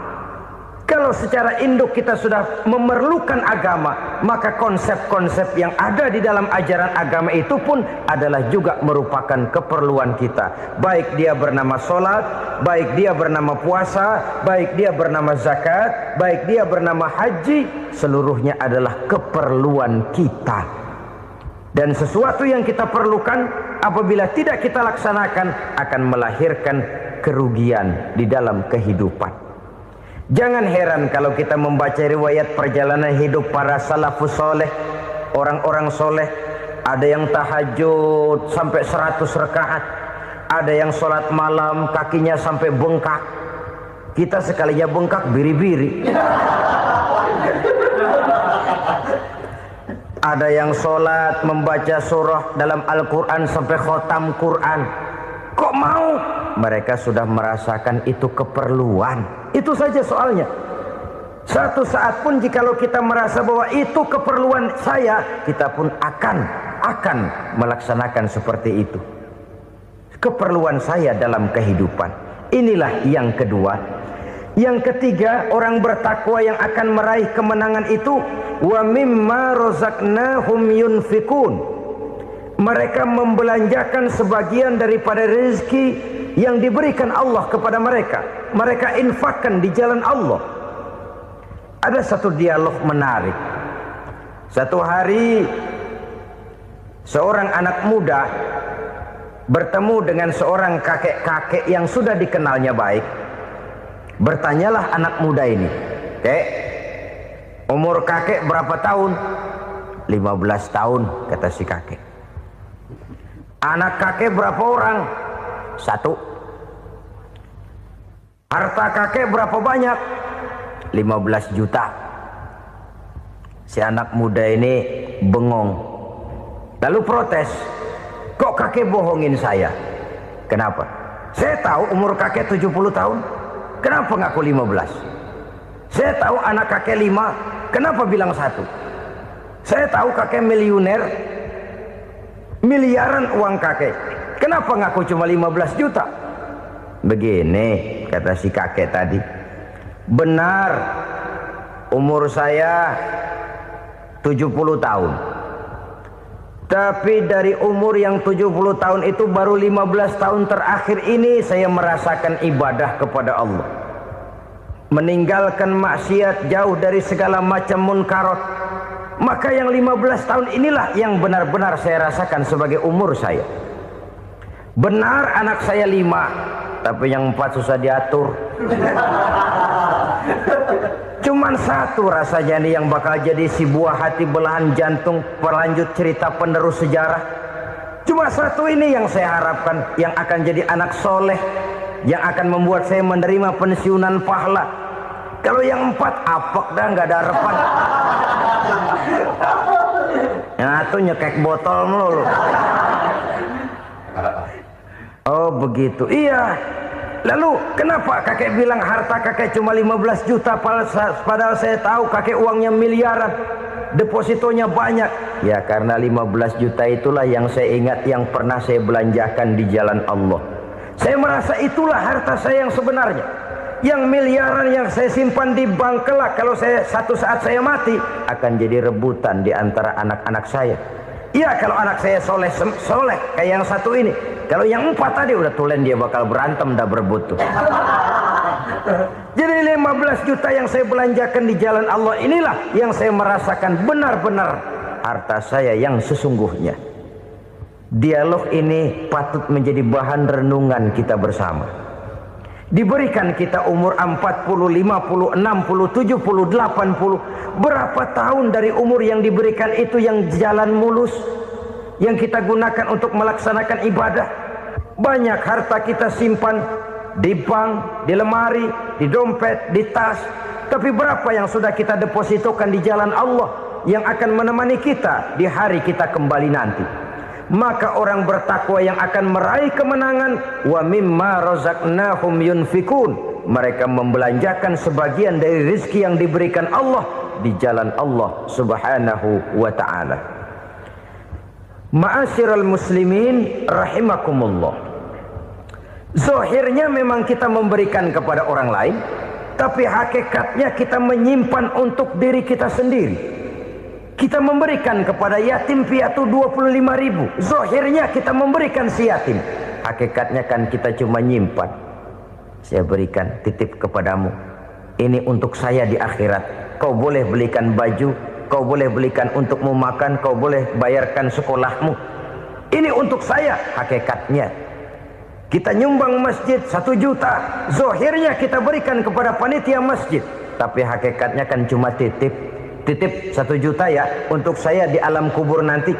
A: Kalau secara induk kita sudah memerlukan agama, maka konsep-konsep yang ada di dalam ajaran agama itu pun adalah juga merupakan keperluan kita. Baik dia bernama sholat, baik dia bernama puasa, baik dia bernama zakat, baik dia bernama haji, seluruhnya adalah keperluan kita. Dan sesuatu yang kita perlukan apabila tidak kita laksanakan akan melahirkan kerugian di dalam kehidupan. Jangan heran kalau kita membaca riwayat perjalanan hidup para salafus soleh, orang-orang soleh. Ada yang tahajud sampai 100 rakaat, ada yang sholat malam kakinya sampai bengkak. Kita sekalinya bengkak biri-biri. Ada yang sholat membaca surah dalam Al-Quran sampai khotam Quran. Kok mau? Mereka sudah merasakan itu keperluan. Itu saja soalnya. Satu saat pun jikalau kita merasa bahwa itu keperluan saya, kita pun akan melaksanakan seperti itu. Keperluan saya dalam kehidupan. Inilah yang kedua. Yang ketiga, orang bertakwa yang akan meraih kemenangan itu, wa mimma razaqnahum yunfikun. Mereka membelanjakan sebagian daripada rezeki yang diberikan Allah kepada mereka. Mereka infakkan di jalan Allah. Ada satu dialog menarik. Satu hari seorang anak muda bertemu dengan seorang kakek-kakek yang sudah dikenalnya baik. Bertanyalah anak muda ini, "Kek, umur kakek berapa tahun?" 15 tahun, kata si kakek. "Anak kakek berapa orang?" 1. "Harta kakek berapa banyak?" 15 juta. Si anak muda ini bengong. Lalu protes, "Kok kakek bohongin saya?" "Kenapa?" "Saya tahu umur kakek 70 tahun. Kenapa ngaku 15? Saya tahu anak kakek 5. Kenapa bilang 1? Saya tahu kakek miliuner, miliaran uang kakek. Kenapa ngaku cuma 15 juta? Begini, kata si kakek tadi. Benar, umur saya 70 tahun. Tapi dari umur yang 70 tahun itu baru 15 tahun terakhir ini saya merasakan ibadah kepada Allah. Meninggalkan maksiat, jauh dari segala macam munkarat. Maka yang 15 tahun inilah yang benar-benar saya rasakan sebagai umur saya. Benar anak saya 5, tapi yang 4 susah diatur. Cuman 1 rasanya nih yang bakal jadi si buah hati belahan jantung pelanjut cerita penerus sejarah. Cuma 1 ini yang saya harapkan, yang akan jadi anak soleh, yang akan membuat saya menerima pensiunan pahala. Kalau yang 4 apek dah, nggak ada harapan. Yang tuh nyekek botol mulu. Oh begitu. Iya. Lalu kenapa kakek bilang harta kakek cuma 15 juta padahal saya tahu kakek uangnya miliaran, depositonya banyak? Ya karena 15 juta itulah yang saya ingat yang pernah saya belanjakan di jalan Allah. Saya merasa itulah harta saya yang sebenarnya. Yang miliaran yang saya simpan di bank kelak kalau satu saat saya mati akan jadi rebutan di antara anak-anak saya. Iya kalau anak saya soleh kayak yang satu ini. Kalau yang 4 tadi udah tulen dia bakal berantem dah berebut tuh. Jadi 15 juta yang saya belanjakan di jalan Allah inilah yang saya merasakan benar-benar harta saya yang sesungguhnya. Dialog ini patut menjadi bahan renungan kita bersama. Diberikan kita umur 40, 50, 60, 70, 80. Berapa tahun dari umur yang diberikan itu yang jalan mulus, yang kita gunakan untuk melaksanakan ibadah? Banyak harta kita simpan di bank, di lemari, di dompet, di tas. Tapi berapa yang sudah kita depositokan di jalan Allah yang akan menemani kita di hari kita kembali nanti? Maka orang bertakwa yang akan meraih kemenangan, wa mimma razaqnahum yunfikun, mereka membelanjakan sebagian dari rezeki yang diberikan Allah di jalan Allah Subhanahu wa ta'ala. Ma'asyiral muslimin rahimakumullah. Zahirnya memang kita memberikan kepada orang lain, tapi hakikatnya kita menyimpan untuk diri kita sendiri. Kita memberikan kepada yatim piatu 25.000. Zahirnya kita memberikan si yatim, hakikatnya kan kita cuma nyimpan. Saya berikan, titip kepadamu, ini untuk saya di akhirat. Kau boleh belikan baju, kau boleh belikan untukmu makan, kau boleh bayarkan sekolahmu. Ini untuk saya. Hakikatnya kita nyumbang masjid 1 juta, zahirnya kita berikan kepada panitia masjid, tapi hakikatnya kan cuma titip 1 juta ya untuk saya di alam kubur nanti.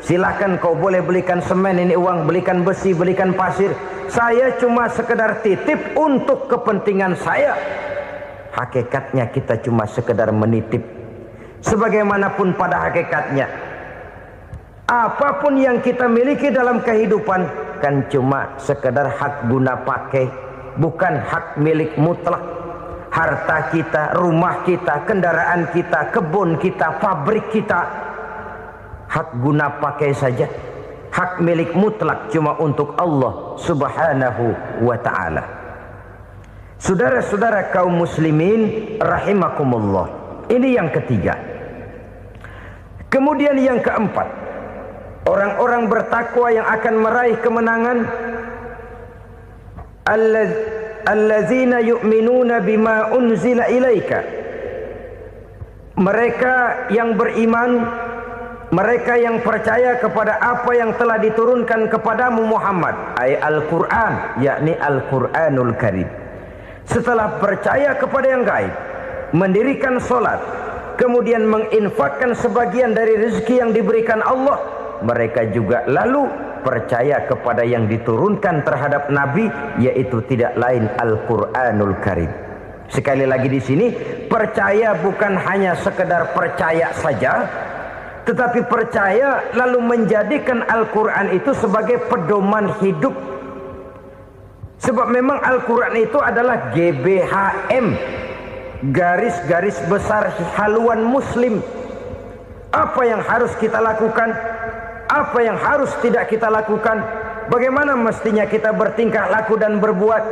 A: Silahkan kau boleh belikan semen, ini uang, belikan besi, belikan pasir. Saya cuma sekedar titip untuk kepentingan saya. Hakikatnya kita cuma sekedar menitip. Sebagaimanapun pada hakikatnya, apapun yang kita miliki dalam kehidupan kan cuma sekedar hak guna pakai, bukan hak milik mutlak. Harta kita, rumah kita, kendaraan kita, kebun kita, pabrik kita, hak guna pakai saja. Hak milik mutlak cuma untuk Allah Subhanahu wa ta'ala. Saudara-saudara kaum muslimin rahimakumullah. Ini yang ketiga. Kemudian yang keempat, orang-orang bertakwa yang akan meraih kemenangan, allazina yu'minuna bima unzila ilaika. Mereka yang beriman, mereka yang percaya kepada apa yang telah diturunkan kepadamu Muhammad, ay Al-Quran, yakni Al-Quranul Karim. Setelah percaya kepada yang gaib, mendirikan solat, kemudian menginfakkan sebagian dari rezeki yang diberikan Allah, mereka juga lalu percaya kepada yang diturunkan terhadap Nabi, yaitu tidak lain Al-Quranul Karim. Sekali lagi di sini, percaya bukan hanya sekedar percaya saja, tetapi percaya lalu menjadikan Al-Quran itu sebagai pedoman hidup. Sebab memang Al-Quran itu adalah GBHM, garis-garis besar haluan muslim. Apa yang harus kita lakukan, apa yang harus tidak kita lakukan, bagaimana mestinya kita bertingkah laku dan berbuat,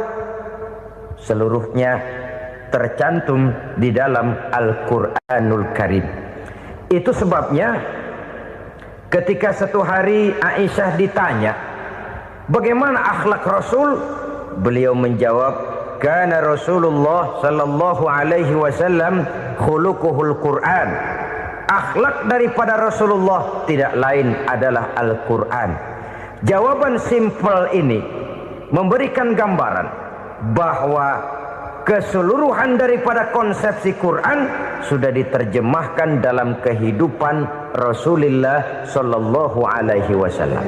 A: seluruhnya tercantum di dalam Al-Quranul Karim. Itu sebabnya ketika satu hari Aisyah ditanya bagaimana akhlak Rasul, beliau menjawab, kana Rasulullah sallallahu alaihi wasallam khuluquhul Quran. Akhlak daripada Rasulullah tidak lain adalah Al-Quran. Jawaban simpel ini memberikan gambaran bahwa keseluruhan daripada konsepsi Quran sudah diterjemahkan dalam kehidupan Rasulullah sallallahu alaihi wasallam.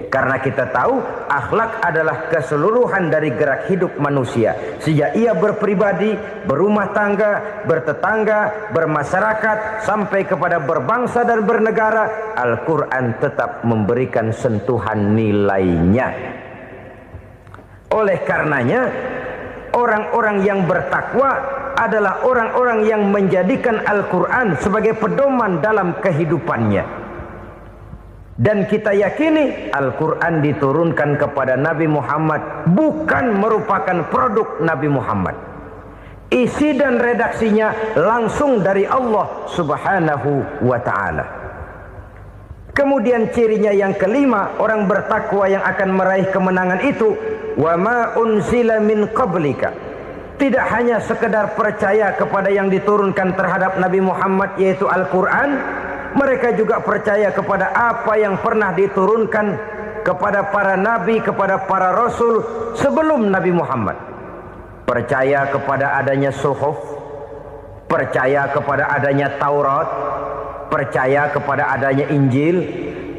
A: Karena kita tahu akhlak adalah keseluruhan dari gerak hidup manusia. Sejak ia berpribadi, berumah tangga, bertetangga, bermasyarakat, sampai kepada berbangsa dan bernegara, Al-Quran tetap memberikan sentuhan nilainya. Oleh karenanya, orang-orang yang bertakwa adalah orang-orang yang menjadikan Al-Quran sebagai pedoman dalam kehidupannya. Dan kita yakini Al-Quran diturunkan kepada Nabi Muhammad bukan merupakan produk Nabi Muhammad. Isi dan redaksinya langsung dari Allah Subhanahu wa ta'ala. Kemudian cirinya yang kelima, orang bertakwa yang akan meraih kemenangan itu, wa ma unzila min qablika. Tidak hanya sekedar percaya kepada yang diturunkan terhadap Nabi Muhammad, yaitu Al-Quran, mereka juga percaya kepada apa yang pernah diturunkan kepada para nabi, kepada para rasul sebelum Nabi Muhammad. Percaya kepada adanya suhuf, percaya kepada adanya Taurat, percaya kepada adanya Injil,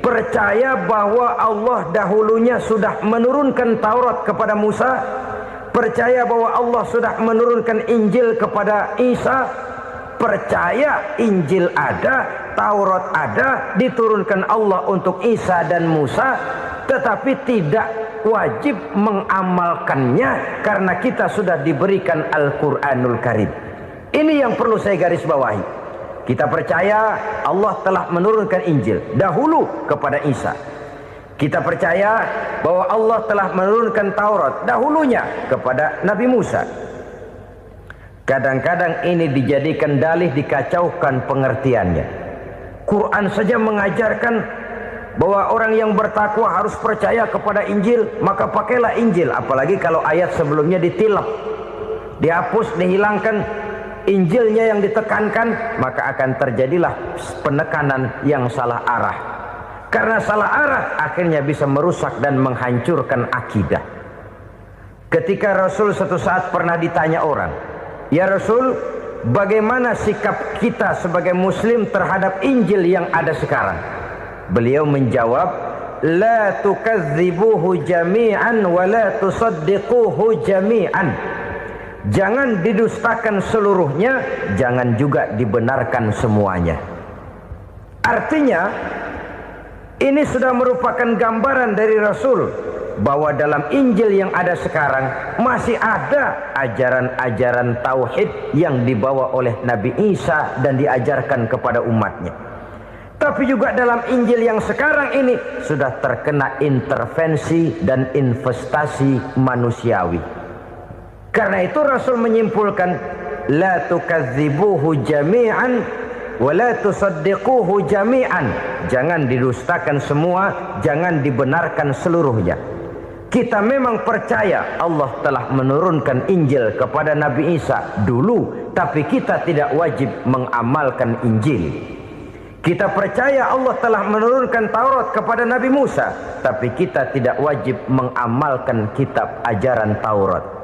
A: percaya bahwa Allah dahulunya sudah menurunkan Taurat kepada Musa, percaya bahwa Allah sudah menurunkan Injil kepada Isa, percaya Injil ada, Taurat ada, diturunkan Allah untuk Isa dan Musa, tetapi tidak wajib mengamalkannya karena kita sudah diberikan Al-Quranul Karim. Ini yang perlu saya garis bawahi. Kita percaya Allah telah menurunkan Injil dahulu kepada Isa. Kita percaya bahwa Allah telah menurunkan Taurat dahulunya kepada Nabi Musa. Kadang-kadang ini dijadikan dalih, dikacaukan pengertiannya. Quran saja mengajarkan bahwa orang yang bertakwa harus percaya kepada Injil, maka pakailah Injil. Apalagi kalau ayat sebelumnya ditilap, dihapus, dihilangkan, Injilnya yang ditekankan, maka akan terjadilah penekanan yang salah arah. Karena salah arah akhirnya bisa merusak dan menghancurkan akidah. Ketika Rasul suatu saat pernah ditanya orang, "Ya Rasul, bagaimana sikap kita sebagai muslim terhadap Injil yang ada sekarang?" Beliau menjawab, "La tukadzibuhu jami'an wa la tusaddiquhu jami'an." Jangan didustakan seluruhnya, jangan juga dibenarkan semuanya. Artinya, ini sudah merupakan gambaran dari Rasul bahwa dalam Injil yang ada sekarang masih ada ajaran-ajaran tauhid yang dibawa oleh Nabi Isa dan diajarkan kepada umatnya. Tapi juga dalam Injil yang sekarang ini sudah terkena intervensi dan investasi manusiawi. Karena itu Rasul menyimpulkan, la tukadzibuhu jami'an wa la tusaddiquhu jami'an. Jangan didustakan semua, jangan dibenarkan seluruhnya. Kita memang percaya Allah telah menurunkan Injil kepada Nabi Isa dulu, tapi kita tidak wajib mengamalkan Injil. Kita percaya Allah telah menurunkan Taurat kepada Nabi Musa, tapi kita tidak wajib mengamalkan kitab ajaran Taurat.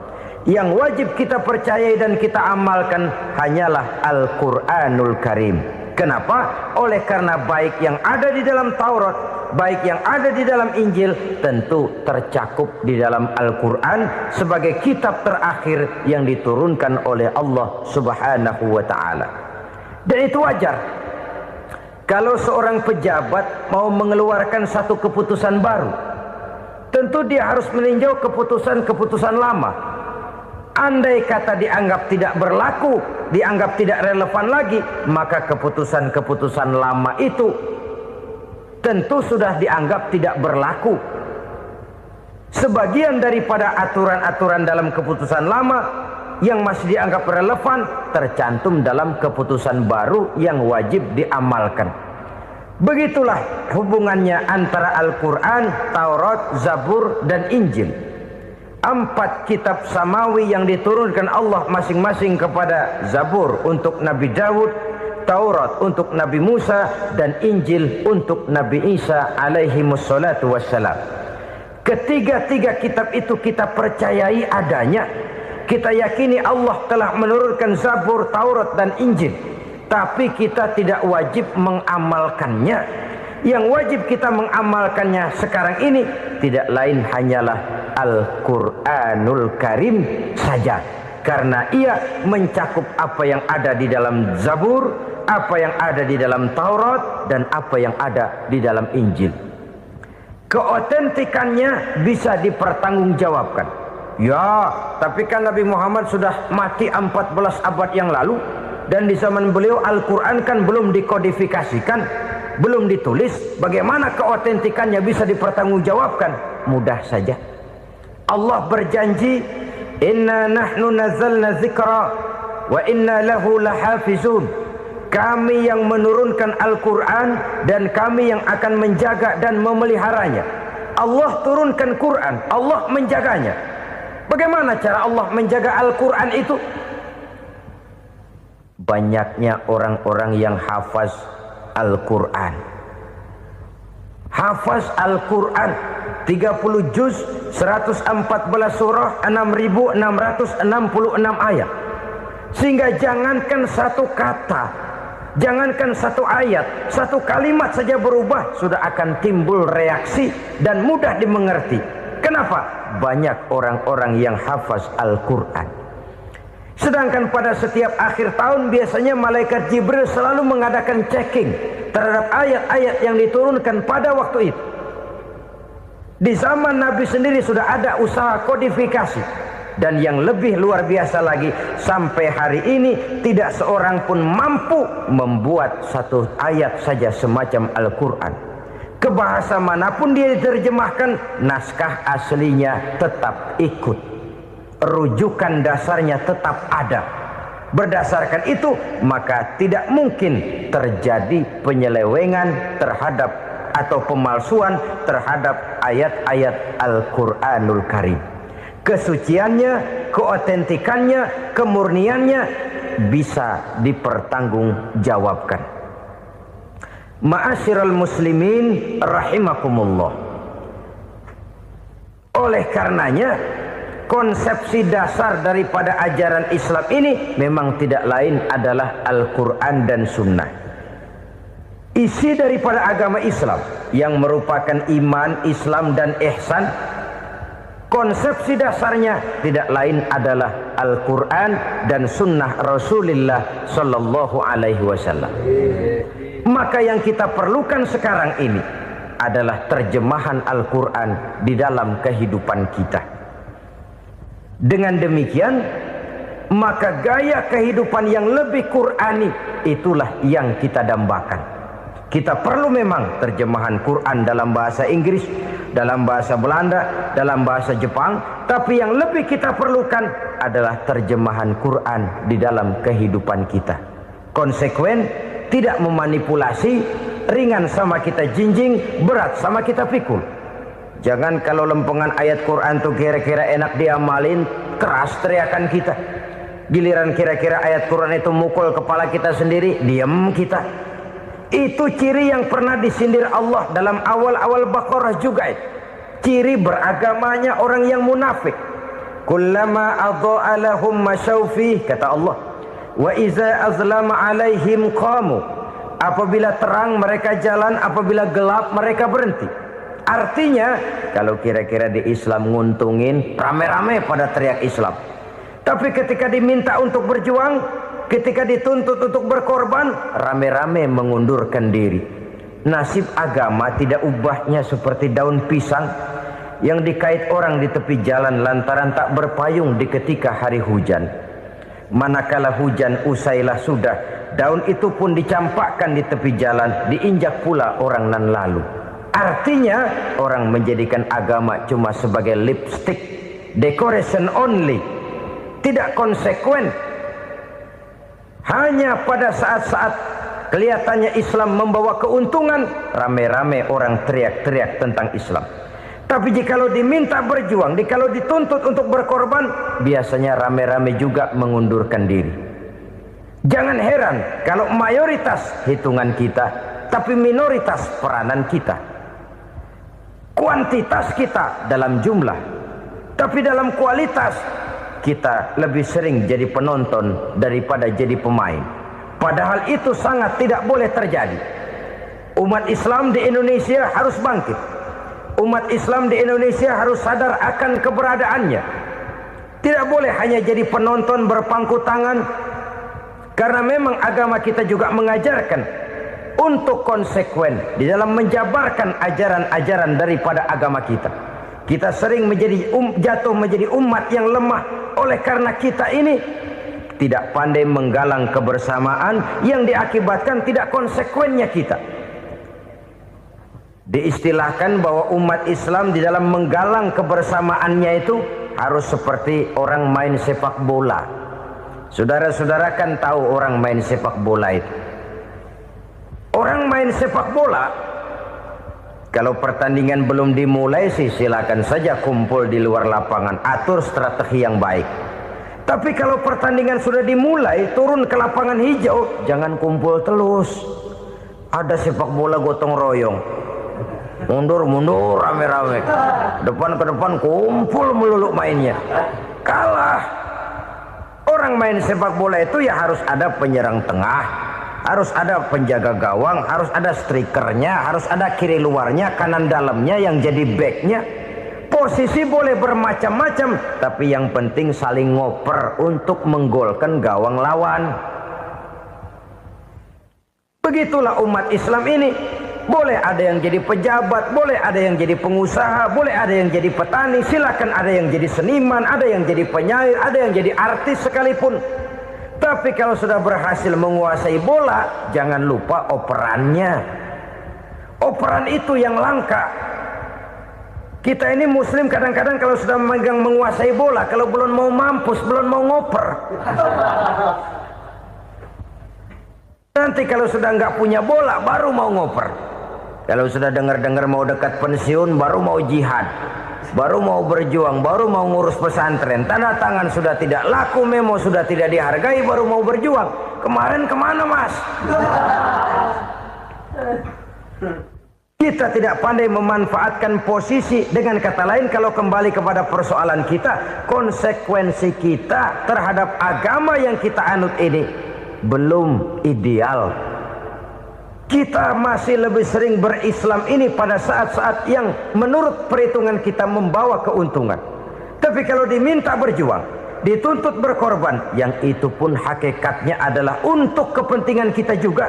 A: Yang wajib kita percayai dan kita amalkan hanyalah Al-Quranul Karim. Kenapa? Oleh karena baik yang ada di dalam Taurat, baik yang ada di dalam Injil, tentu tercakup di dalam Al-Quran sebagai kitab terakhir yang diturunkan oleh Allah Subhanahu wa ta'ala. Dan itu wajar. Kalau seorang pejabat mau mengeluarkan satu keputusan baru, tentu dia harus meninjau keputusan-keputusan lama. Andai kata dianggap tidak berlaku, dianggap tidak relevan lagi, maka keputusan-keputusan lama itu tentu sudah dianggap tidak berlaku. Sebagian daripada aturan-aturan dalam keputusan lama yang masih dianggap relevan tercantum dalam keputusan baru yang wajib diamalkan. Begitulah hubungannya antara Al-Quran, Taurat, Zabur, dan Injil. 4 kitab samawi yang diturunkan Allah masing-masing kepada Zabur untuk Nabi Daud, Taurat untuk Nabi Musa, dan Injil untuk Nabi Isa alaihi wassalatu wassalam. Ketiga-tiga kitab itu kita percayai adanya. Kita yakini Allah telah menurunkan Zabur, Taurat, dan Injil. Tapi kita tidak wajib mengamalkannya. Yang wajib kita mengamalkannya sekarang ini tidak lain hanyalah Al-Quranul Karim saja. Karena ia mencakup apa yang ada di dalam Zabur, apa yang ada di dalam Taurat, dan apa yang ada di dalam Injil. Keotentikannya bisa dipertanggungjawabkan. Ya, tapi kan Nabi Muhammad sudah mati 14 abad yang lalu, dan di zaman beliau Al-Quran kan belum dikodifikasikan, belum ditulis. Bagaimana keotentikannya bisa dipertanggungjawabkan? Mudah saja. Allah berjanji, inna nahnu nazzalna dzikra wa inna lahu lahafizun. Kami yang menurunkan Al-Quran dan kami yang akan menjaga dan memeliharanya. Allah turunkan Quran, Allah menjaganya. Bagaimana cara Allah menjaga Al-Quran itu? Banyaknya orang-orang yang hafaz Al-Quran. Hafaz Al-Quran 30 juz, 114 surah, 6.666 ayat. Sehingga jangankan satu kata, jangankan satu ayat, satu kalimat saja berubah, sudah akan timbul reaksi dan mudah dimengerti. Kenapa? Banyak orang-orang yang hafaz Al-Quran. Sedangkan pada setiap akhir tahun biasanya malaikat Jibril selalu mengadakan checking terhadap ayat-ayat yang diturunkan pada waktu itu. Di zaman Nabi sendiri sudah ada usaha kodifikasi. Dan yang lebih luar biasa lagi, sampai hari ini tidak seorang pun mampu membuat satu ayat saja semacam Al-Quran. Ke bahasa manapun dia diterjemahkan, naskah aslinya tetap ikut, rujukan dasarnya tetap ada. Berdasarkan itu maka tidak mungkin terjadi penyelewengan terhadap atau pemalsuan terhadap ayat-ayat Al-Quranul Karim. Kesuciannya, keotentikannya, kemurniannya bisa dipertanggungjawabkan. Ma'asyiral muslimin rahimakumullah. Oleh karenanya, konsepsi dasar daripada ajaran Islam ini memang tidak lain adalah Al-Quran dan Sunnah. Isi daripada agama Islam yang merupakan iman, Islam dan ihsan, konsepsi dasarnya tidak lain adalah Al-Quran dan Sunnah Rasulullah Sallallahu Alaihi Wasallam. Maka yang kita perlukan sekarang ini adalah terjemahan Al-Quran di dalam kehidupan kita. Dengan demikian, maka gaya kehidupan yang lebih Qurani itulah yang kita dambakan. Kita perlu memang terjemahan Quran dalam bahasa Inggris, dalam bahasa Belanda, dalam bahasa Jepang, tapi yang lebih kita perlukan adalah terjemahan Quran di dalam kehidupan kita. Konsekuen, tidak memanipulasi, ringan sama kita jinjing, berat sama kita pikul. Jangan kalau lempengan ayat Quran tuh kira-kira enak diamalin, keras teriakan kita. Giliran kira-kira ayat Quran itu mukul kepala kita sendiri, diam kita. Itu ciri yang pernah disindir Allah dalam awal-awal Baqarah juga. Ciri beragamanya orang yang munafik. Kullama adha'a lahum masyawfih, kata Allah. Wa iza azlama alaihim qamu. Apabila terang mereka jalan, apabila gelap mereka berhenti. Artinya, kalau kira-kira di Islam nguntungin, rame-rame pada teriak Islam. Tapi ketika diminta untuk berjuang, ketika dituntut untuk berkorban, rame-rame mengundurkan diri. Nasib agama tidak ubahnya seperti daun pisang yang dikait orang di tepi jalan lantaran tak berpayung di ketika hari hujan. Manakala hujan usailah sudah, daun itu pun dicampakkan di tepi jalan, diinjak pula orang nan lalu. Artinya orang menjadikan agama cuma sebagai lipstick, decoration only, tidak konsekuen. Hanya pada saat-saat kelihatannya Islam membawa keuntungan, rame-rame orang teriak-teriak tentang Islam. Tapi jikalau diminta berjuang, jikalau dituntut untuk berkorban, biasanya rame-rame juga mengundurkan diri. Jangan heran kalau mayoritas hitungan kita, tapi minoritas peranan kita. Kuantitas kita dalam jumlah, tapi dalam kualitas kita lebih sering jadi penonton daripada jadi pemain. Padahal itu sangat tidak boleh terjadi. Umat Islam di Indonesia harus bangkit. Umat Islam di Indonesia harus sadar akan keberadaannya. Tidak boleh hanya jadi penonton berpangku tangan, karena memang agama kita juga mengajarkan untuk konsekuen di dalam menjabarkan ajaran-ajaran daripada agama kita. Kita sering jatuh menjadi umat yang lemah oleh karena kita ini tidak pandai menggalang kebersamaan yang diakibatkan tidak konsekuennya kita. Diistilahkan bahwa umat Islam di dalam menggalang kebersamaannya itu harus seperti orang main sepak bola. Saudara-saudara kan tahu orang main sepak bola itu. Orang main sepak bola, kalau pertandingan belum dimulai sih silakan saja kumpul di luar lapangan, atur strategi yang baik. Tapi kalau pertandingan sudah dimulai, turun ke lapangan hijau, jangan kumpul terus. Ada sepak bola gotong royong, mundur-mundur rame-rame, depan ke depan kumpul melulu mainnya. Kalah. Orang main sepak bola itu ya harus ada penyerang tengah, harus ada penjaga gawang, harus ada strikernya, harus ada kiri luarnya, kanan dalamnya yang jadi backnya. Posisi boleh bermacam-macam, tapi yang penting saling ngoper untuk menggolkan gawang lawan. Begitulah umat Islam ini. Boleh ada yang jadi pejabat, boleh ada yang jadi pengusaha, boleh ada yang jadi petani, silakan ada yang jadi seniman, ada yang jadi penyair, ada yang jadi artis sekalipun. Tapi kalau sudah berhasil menguasai bola, jangan lupa operannya. Operan itu yang langka. Kita ini muslim kadang-kadang kalau sudah memegang menguasai bola, kalau belum mau mampus, belum mau ngoper. Nanti kalau sudah nggak punya bola, baru mau ngoper. Kalau sudah dengar-dengar mau dekat pensiun, baru mau jihad, baru mau berjuang, baru mau ngurus pesantren. Tanda tangan sudah tidak laku, memo sudah tidak dihargai, baru mau berjuang. Kemarin kemana mas? Kita tidak pandai memanfaatkan posisi. Dengan kata lain, kalau kembali kepada persoalan kita, konsekuensi kita terhadap agama yang kita anut ini belum ideal. Kita masih lebih sering berislam ini pada saat-saat yang menurut perhitungan kita membawa keuntungan. Tapi kalau diminta berjuang, dituntut berkorban, yang itu pun hakikatnya adalah untuk kepentingan kita juga.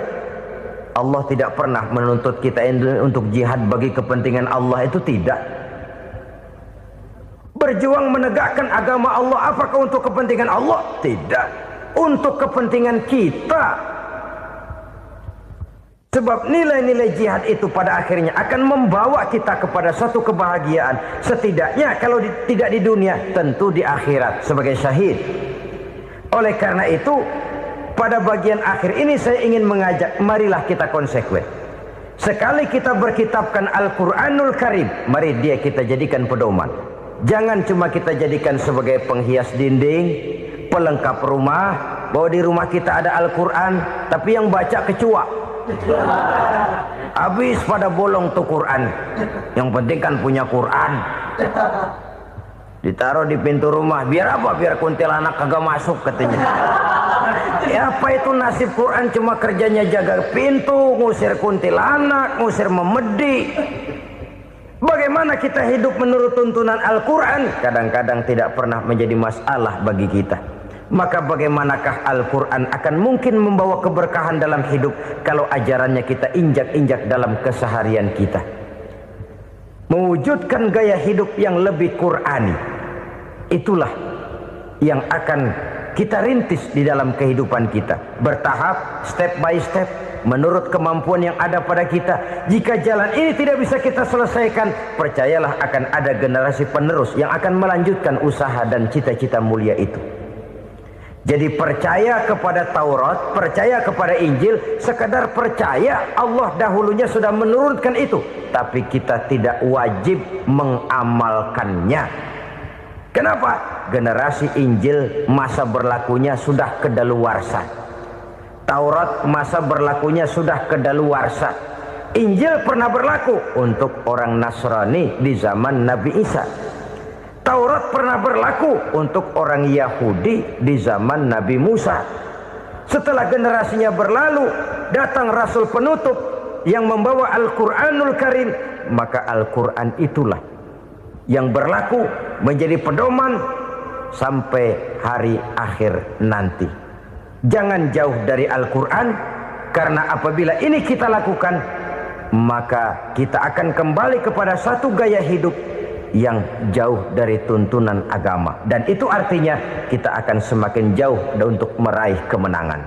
A: Allah tidak pernah menuntut kita untuk jihad bagi kepentingan Allah, itu tidak. Berjuang menegakkan agama Allah, apakah untuk kepentingan Allah? Tidak. Untuk kepentingan kita. Sebab nilai-nilai jihad itu pada akhirnya akan membawa kita kepada suatu kebahagiaan. Setidaknya kalau tidak di dunia, tentu di akhirat sebagai syahid. Oleh karena itu, pada bagian akhir ini saya ingin mengajak, marilah kita konsekuen. Sekali kita berkitabkan Al-Quranul Karim, mari dia kita jadikan pedoman. Jangan cuma kita jadikan sebagai penghias dinding, pelengkap rumah, bahwa di rumah kita ada Al-Quran, tapi yang baca kecoa. Habis pada bolong tuh Quran. Yang penting kan punya Quran. Ditaruh di pintu rumah. Biar apa? Biar kuntilanak kagak masuk katanya. Ya apa itu nasib Quran, cuma kerjanya jaga pintu, ngusir kuntilanak, ngusir memedi. Bagaimana kita hidup menurut tuntunan Al-Quran? Kadang-kadang tidak pernah menjadi masalah bagi kita. Maka bagaimanakah Al-Quran akan mungkin membawa keberkahan dalam hidup kalau ajarannya kita injak-injak dalam keseharian kita? Mewujudkan gaya hidup yang lebih Qurani, itulah yang akan kita rintis di dalam kehidupan kita. Bertahap, step by step, menurut kemampuan yang ada pada kita. Jika jalan ini tidak bisa kita selesaikan, percayalah akan ada generasi penerus yang akan melanjutkan usaha dan cita-cita mulia itu. Jadi percaya kepada Taurat, percaya kepada Injil, sekadar percaya Allah dahulunya sudah menurunkan itu. Tapi kita tidak wajib mengamalkannya. Kenapa? Generasi Injil masa berlakunya sudah kedaluarsa. Taurat masa berlakunya sudah kedaluarsa. Injil pernah berlaku untuk orang Nasrani di zaman Nabi Isa. Taurat pernah berlaku untuk orang Yahudi di zaman Nabi Musa. Setelah generasinya berlalu, datang Rasul penutup yang membawa Al-Quranul Karim, maka Al-Quran itulah yang berlaku menjadi pedoman sampai hari akhir nanti. Jangan jauh dari Al-Quran, karena apabila ini kita lakukan, maka kita akan kembali kepada satu gaya hidup yang jauh dari tuntunan agama, dan itu artinya kita akan semakin jauh untuk meraih kemenangan.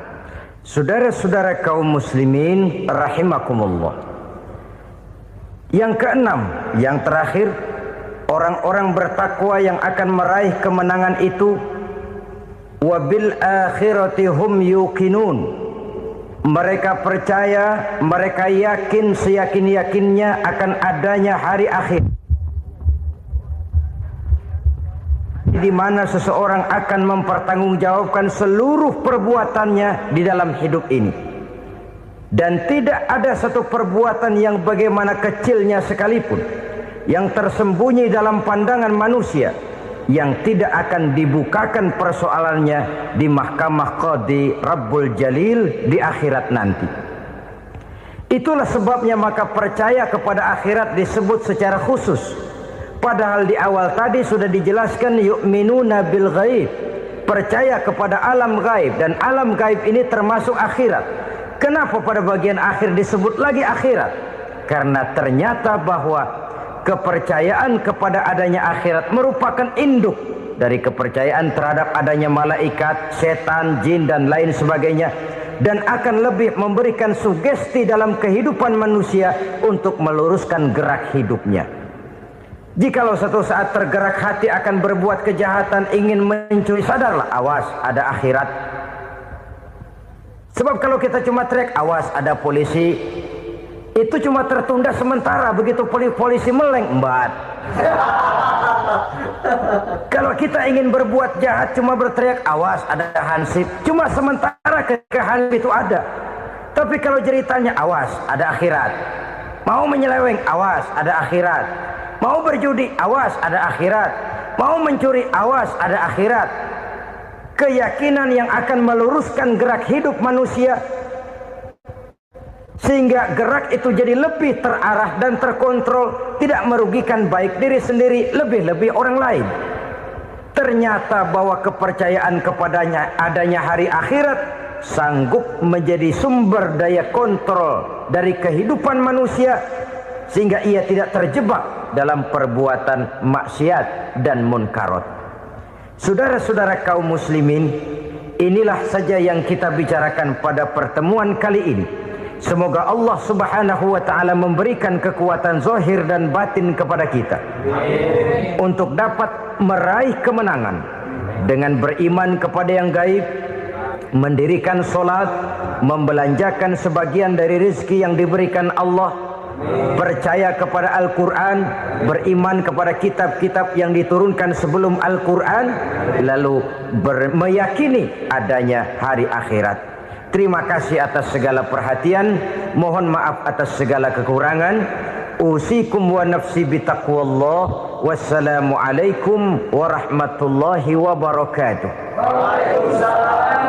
A: Saudara-saudara kaum muslimin rahimakumullah. Yang keenam, yang terakhir, orang-orang bertakwa yang akan meraih kemenangan itu wabil akhirati hum yuqinun. Mereka percaya, mereka yakin seyakin-yakinnya akan adanya hari akhir, di mana seseorang akan mempertanggungjawabkan seluruh perbuatannya di dalam hidup ini. Dan tidak ada satu perbuatan yang bagaimana kecilnya sekalipun yang tersembunyi dalam pandangan manusia yang tidak akan dibukakan persoalannya di mahkamah Qadi Rabbul Jalil di akhirat nanti. Itulah sebabnya maka percaya kepada akhirat disebut secara khusus. Padahal di awal tadi sudah dijelaskan yu'minuna bil ghaib, percaya kepada alam gaib, dan alam gaib ini termasuk akhirat. Kenapa pada bagian akhir disebut lagi akhirat? Karena ternyata bahwa kepercayaan kepada adanya akhirat merupakan induk dari kepercayaan terhadap adanya malaikat, setan, jin dan lain sebagainya, dan akan lebih memberikan sugesti dalam kehidupan manusia untuk meluruskan gerak hidupnya. Jikalau satu saat tergerak hati akan berbuat kejahatan, ingin mencuri, sadarlah, awas ada akhirat. Sebab kalau kita cuma teriak awas ada polisi, itu cuma tertunda sementara, begitu polisi meleng embat. Kalau kita ingin berbuat jahat cuma berteriak awas ada hansip, cuma sementara ketika hansip itu ada. Tapi kalau ceritanya awas ada akhirat, mau menyeleweng awas ada akhirat, mau berjudi awas ada akhirat, mau mencuri awas ada akhirat. Keyakinan yang akan meluruskan gerak hidup manusia sehingga gerak itu jadi lebih terarah dan terkontrol, tidak merugikan baik diri sendiri, lebih-lebih orang lain. Ternyata bahwa kepercayaan kepadanya adanya hari akhirat sanggup menjadi sumber daya kontrol dari kehidupan manusia, sehingga ia tidak terjebak dalam perbuatan maksiat dan munkarat. Saudara-saudara kaum muslimin, inilah saja yang kita bicarakan pada pertemuan kali ini. Semoga Allah subhanahu wa ta'ala memberikan kekuatan zahir dan batin kepada kita untuk dapat meraih kemenangan dengan beriman kepada yang gaib, mendirikan solat, membelanjakan sebagian dari rezeki yang diberikan Allah, percaya kepada Al-Quran, beriman kepada kitab-kitab yang diturunkan sebelum Al-Quran, lalu meyakini adanya hari akhirat. Terima kasih atas segala perhatian, mohon maaf atas segala kekurangan. Usikum wa nafsi bitaqwallah. Wassalamualaikum warahmatullahi wabarakatuh. Waalaikumsalam.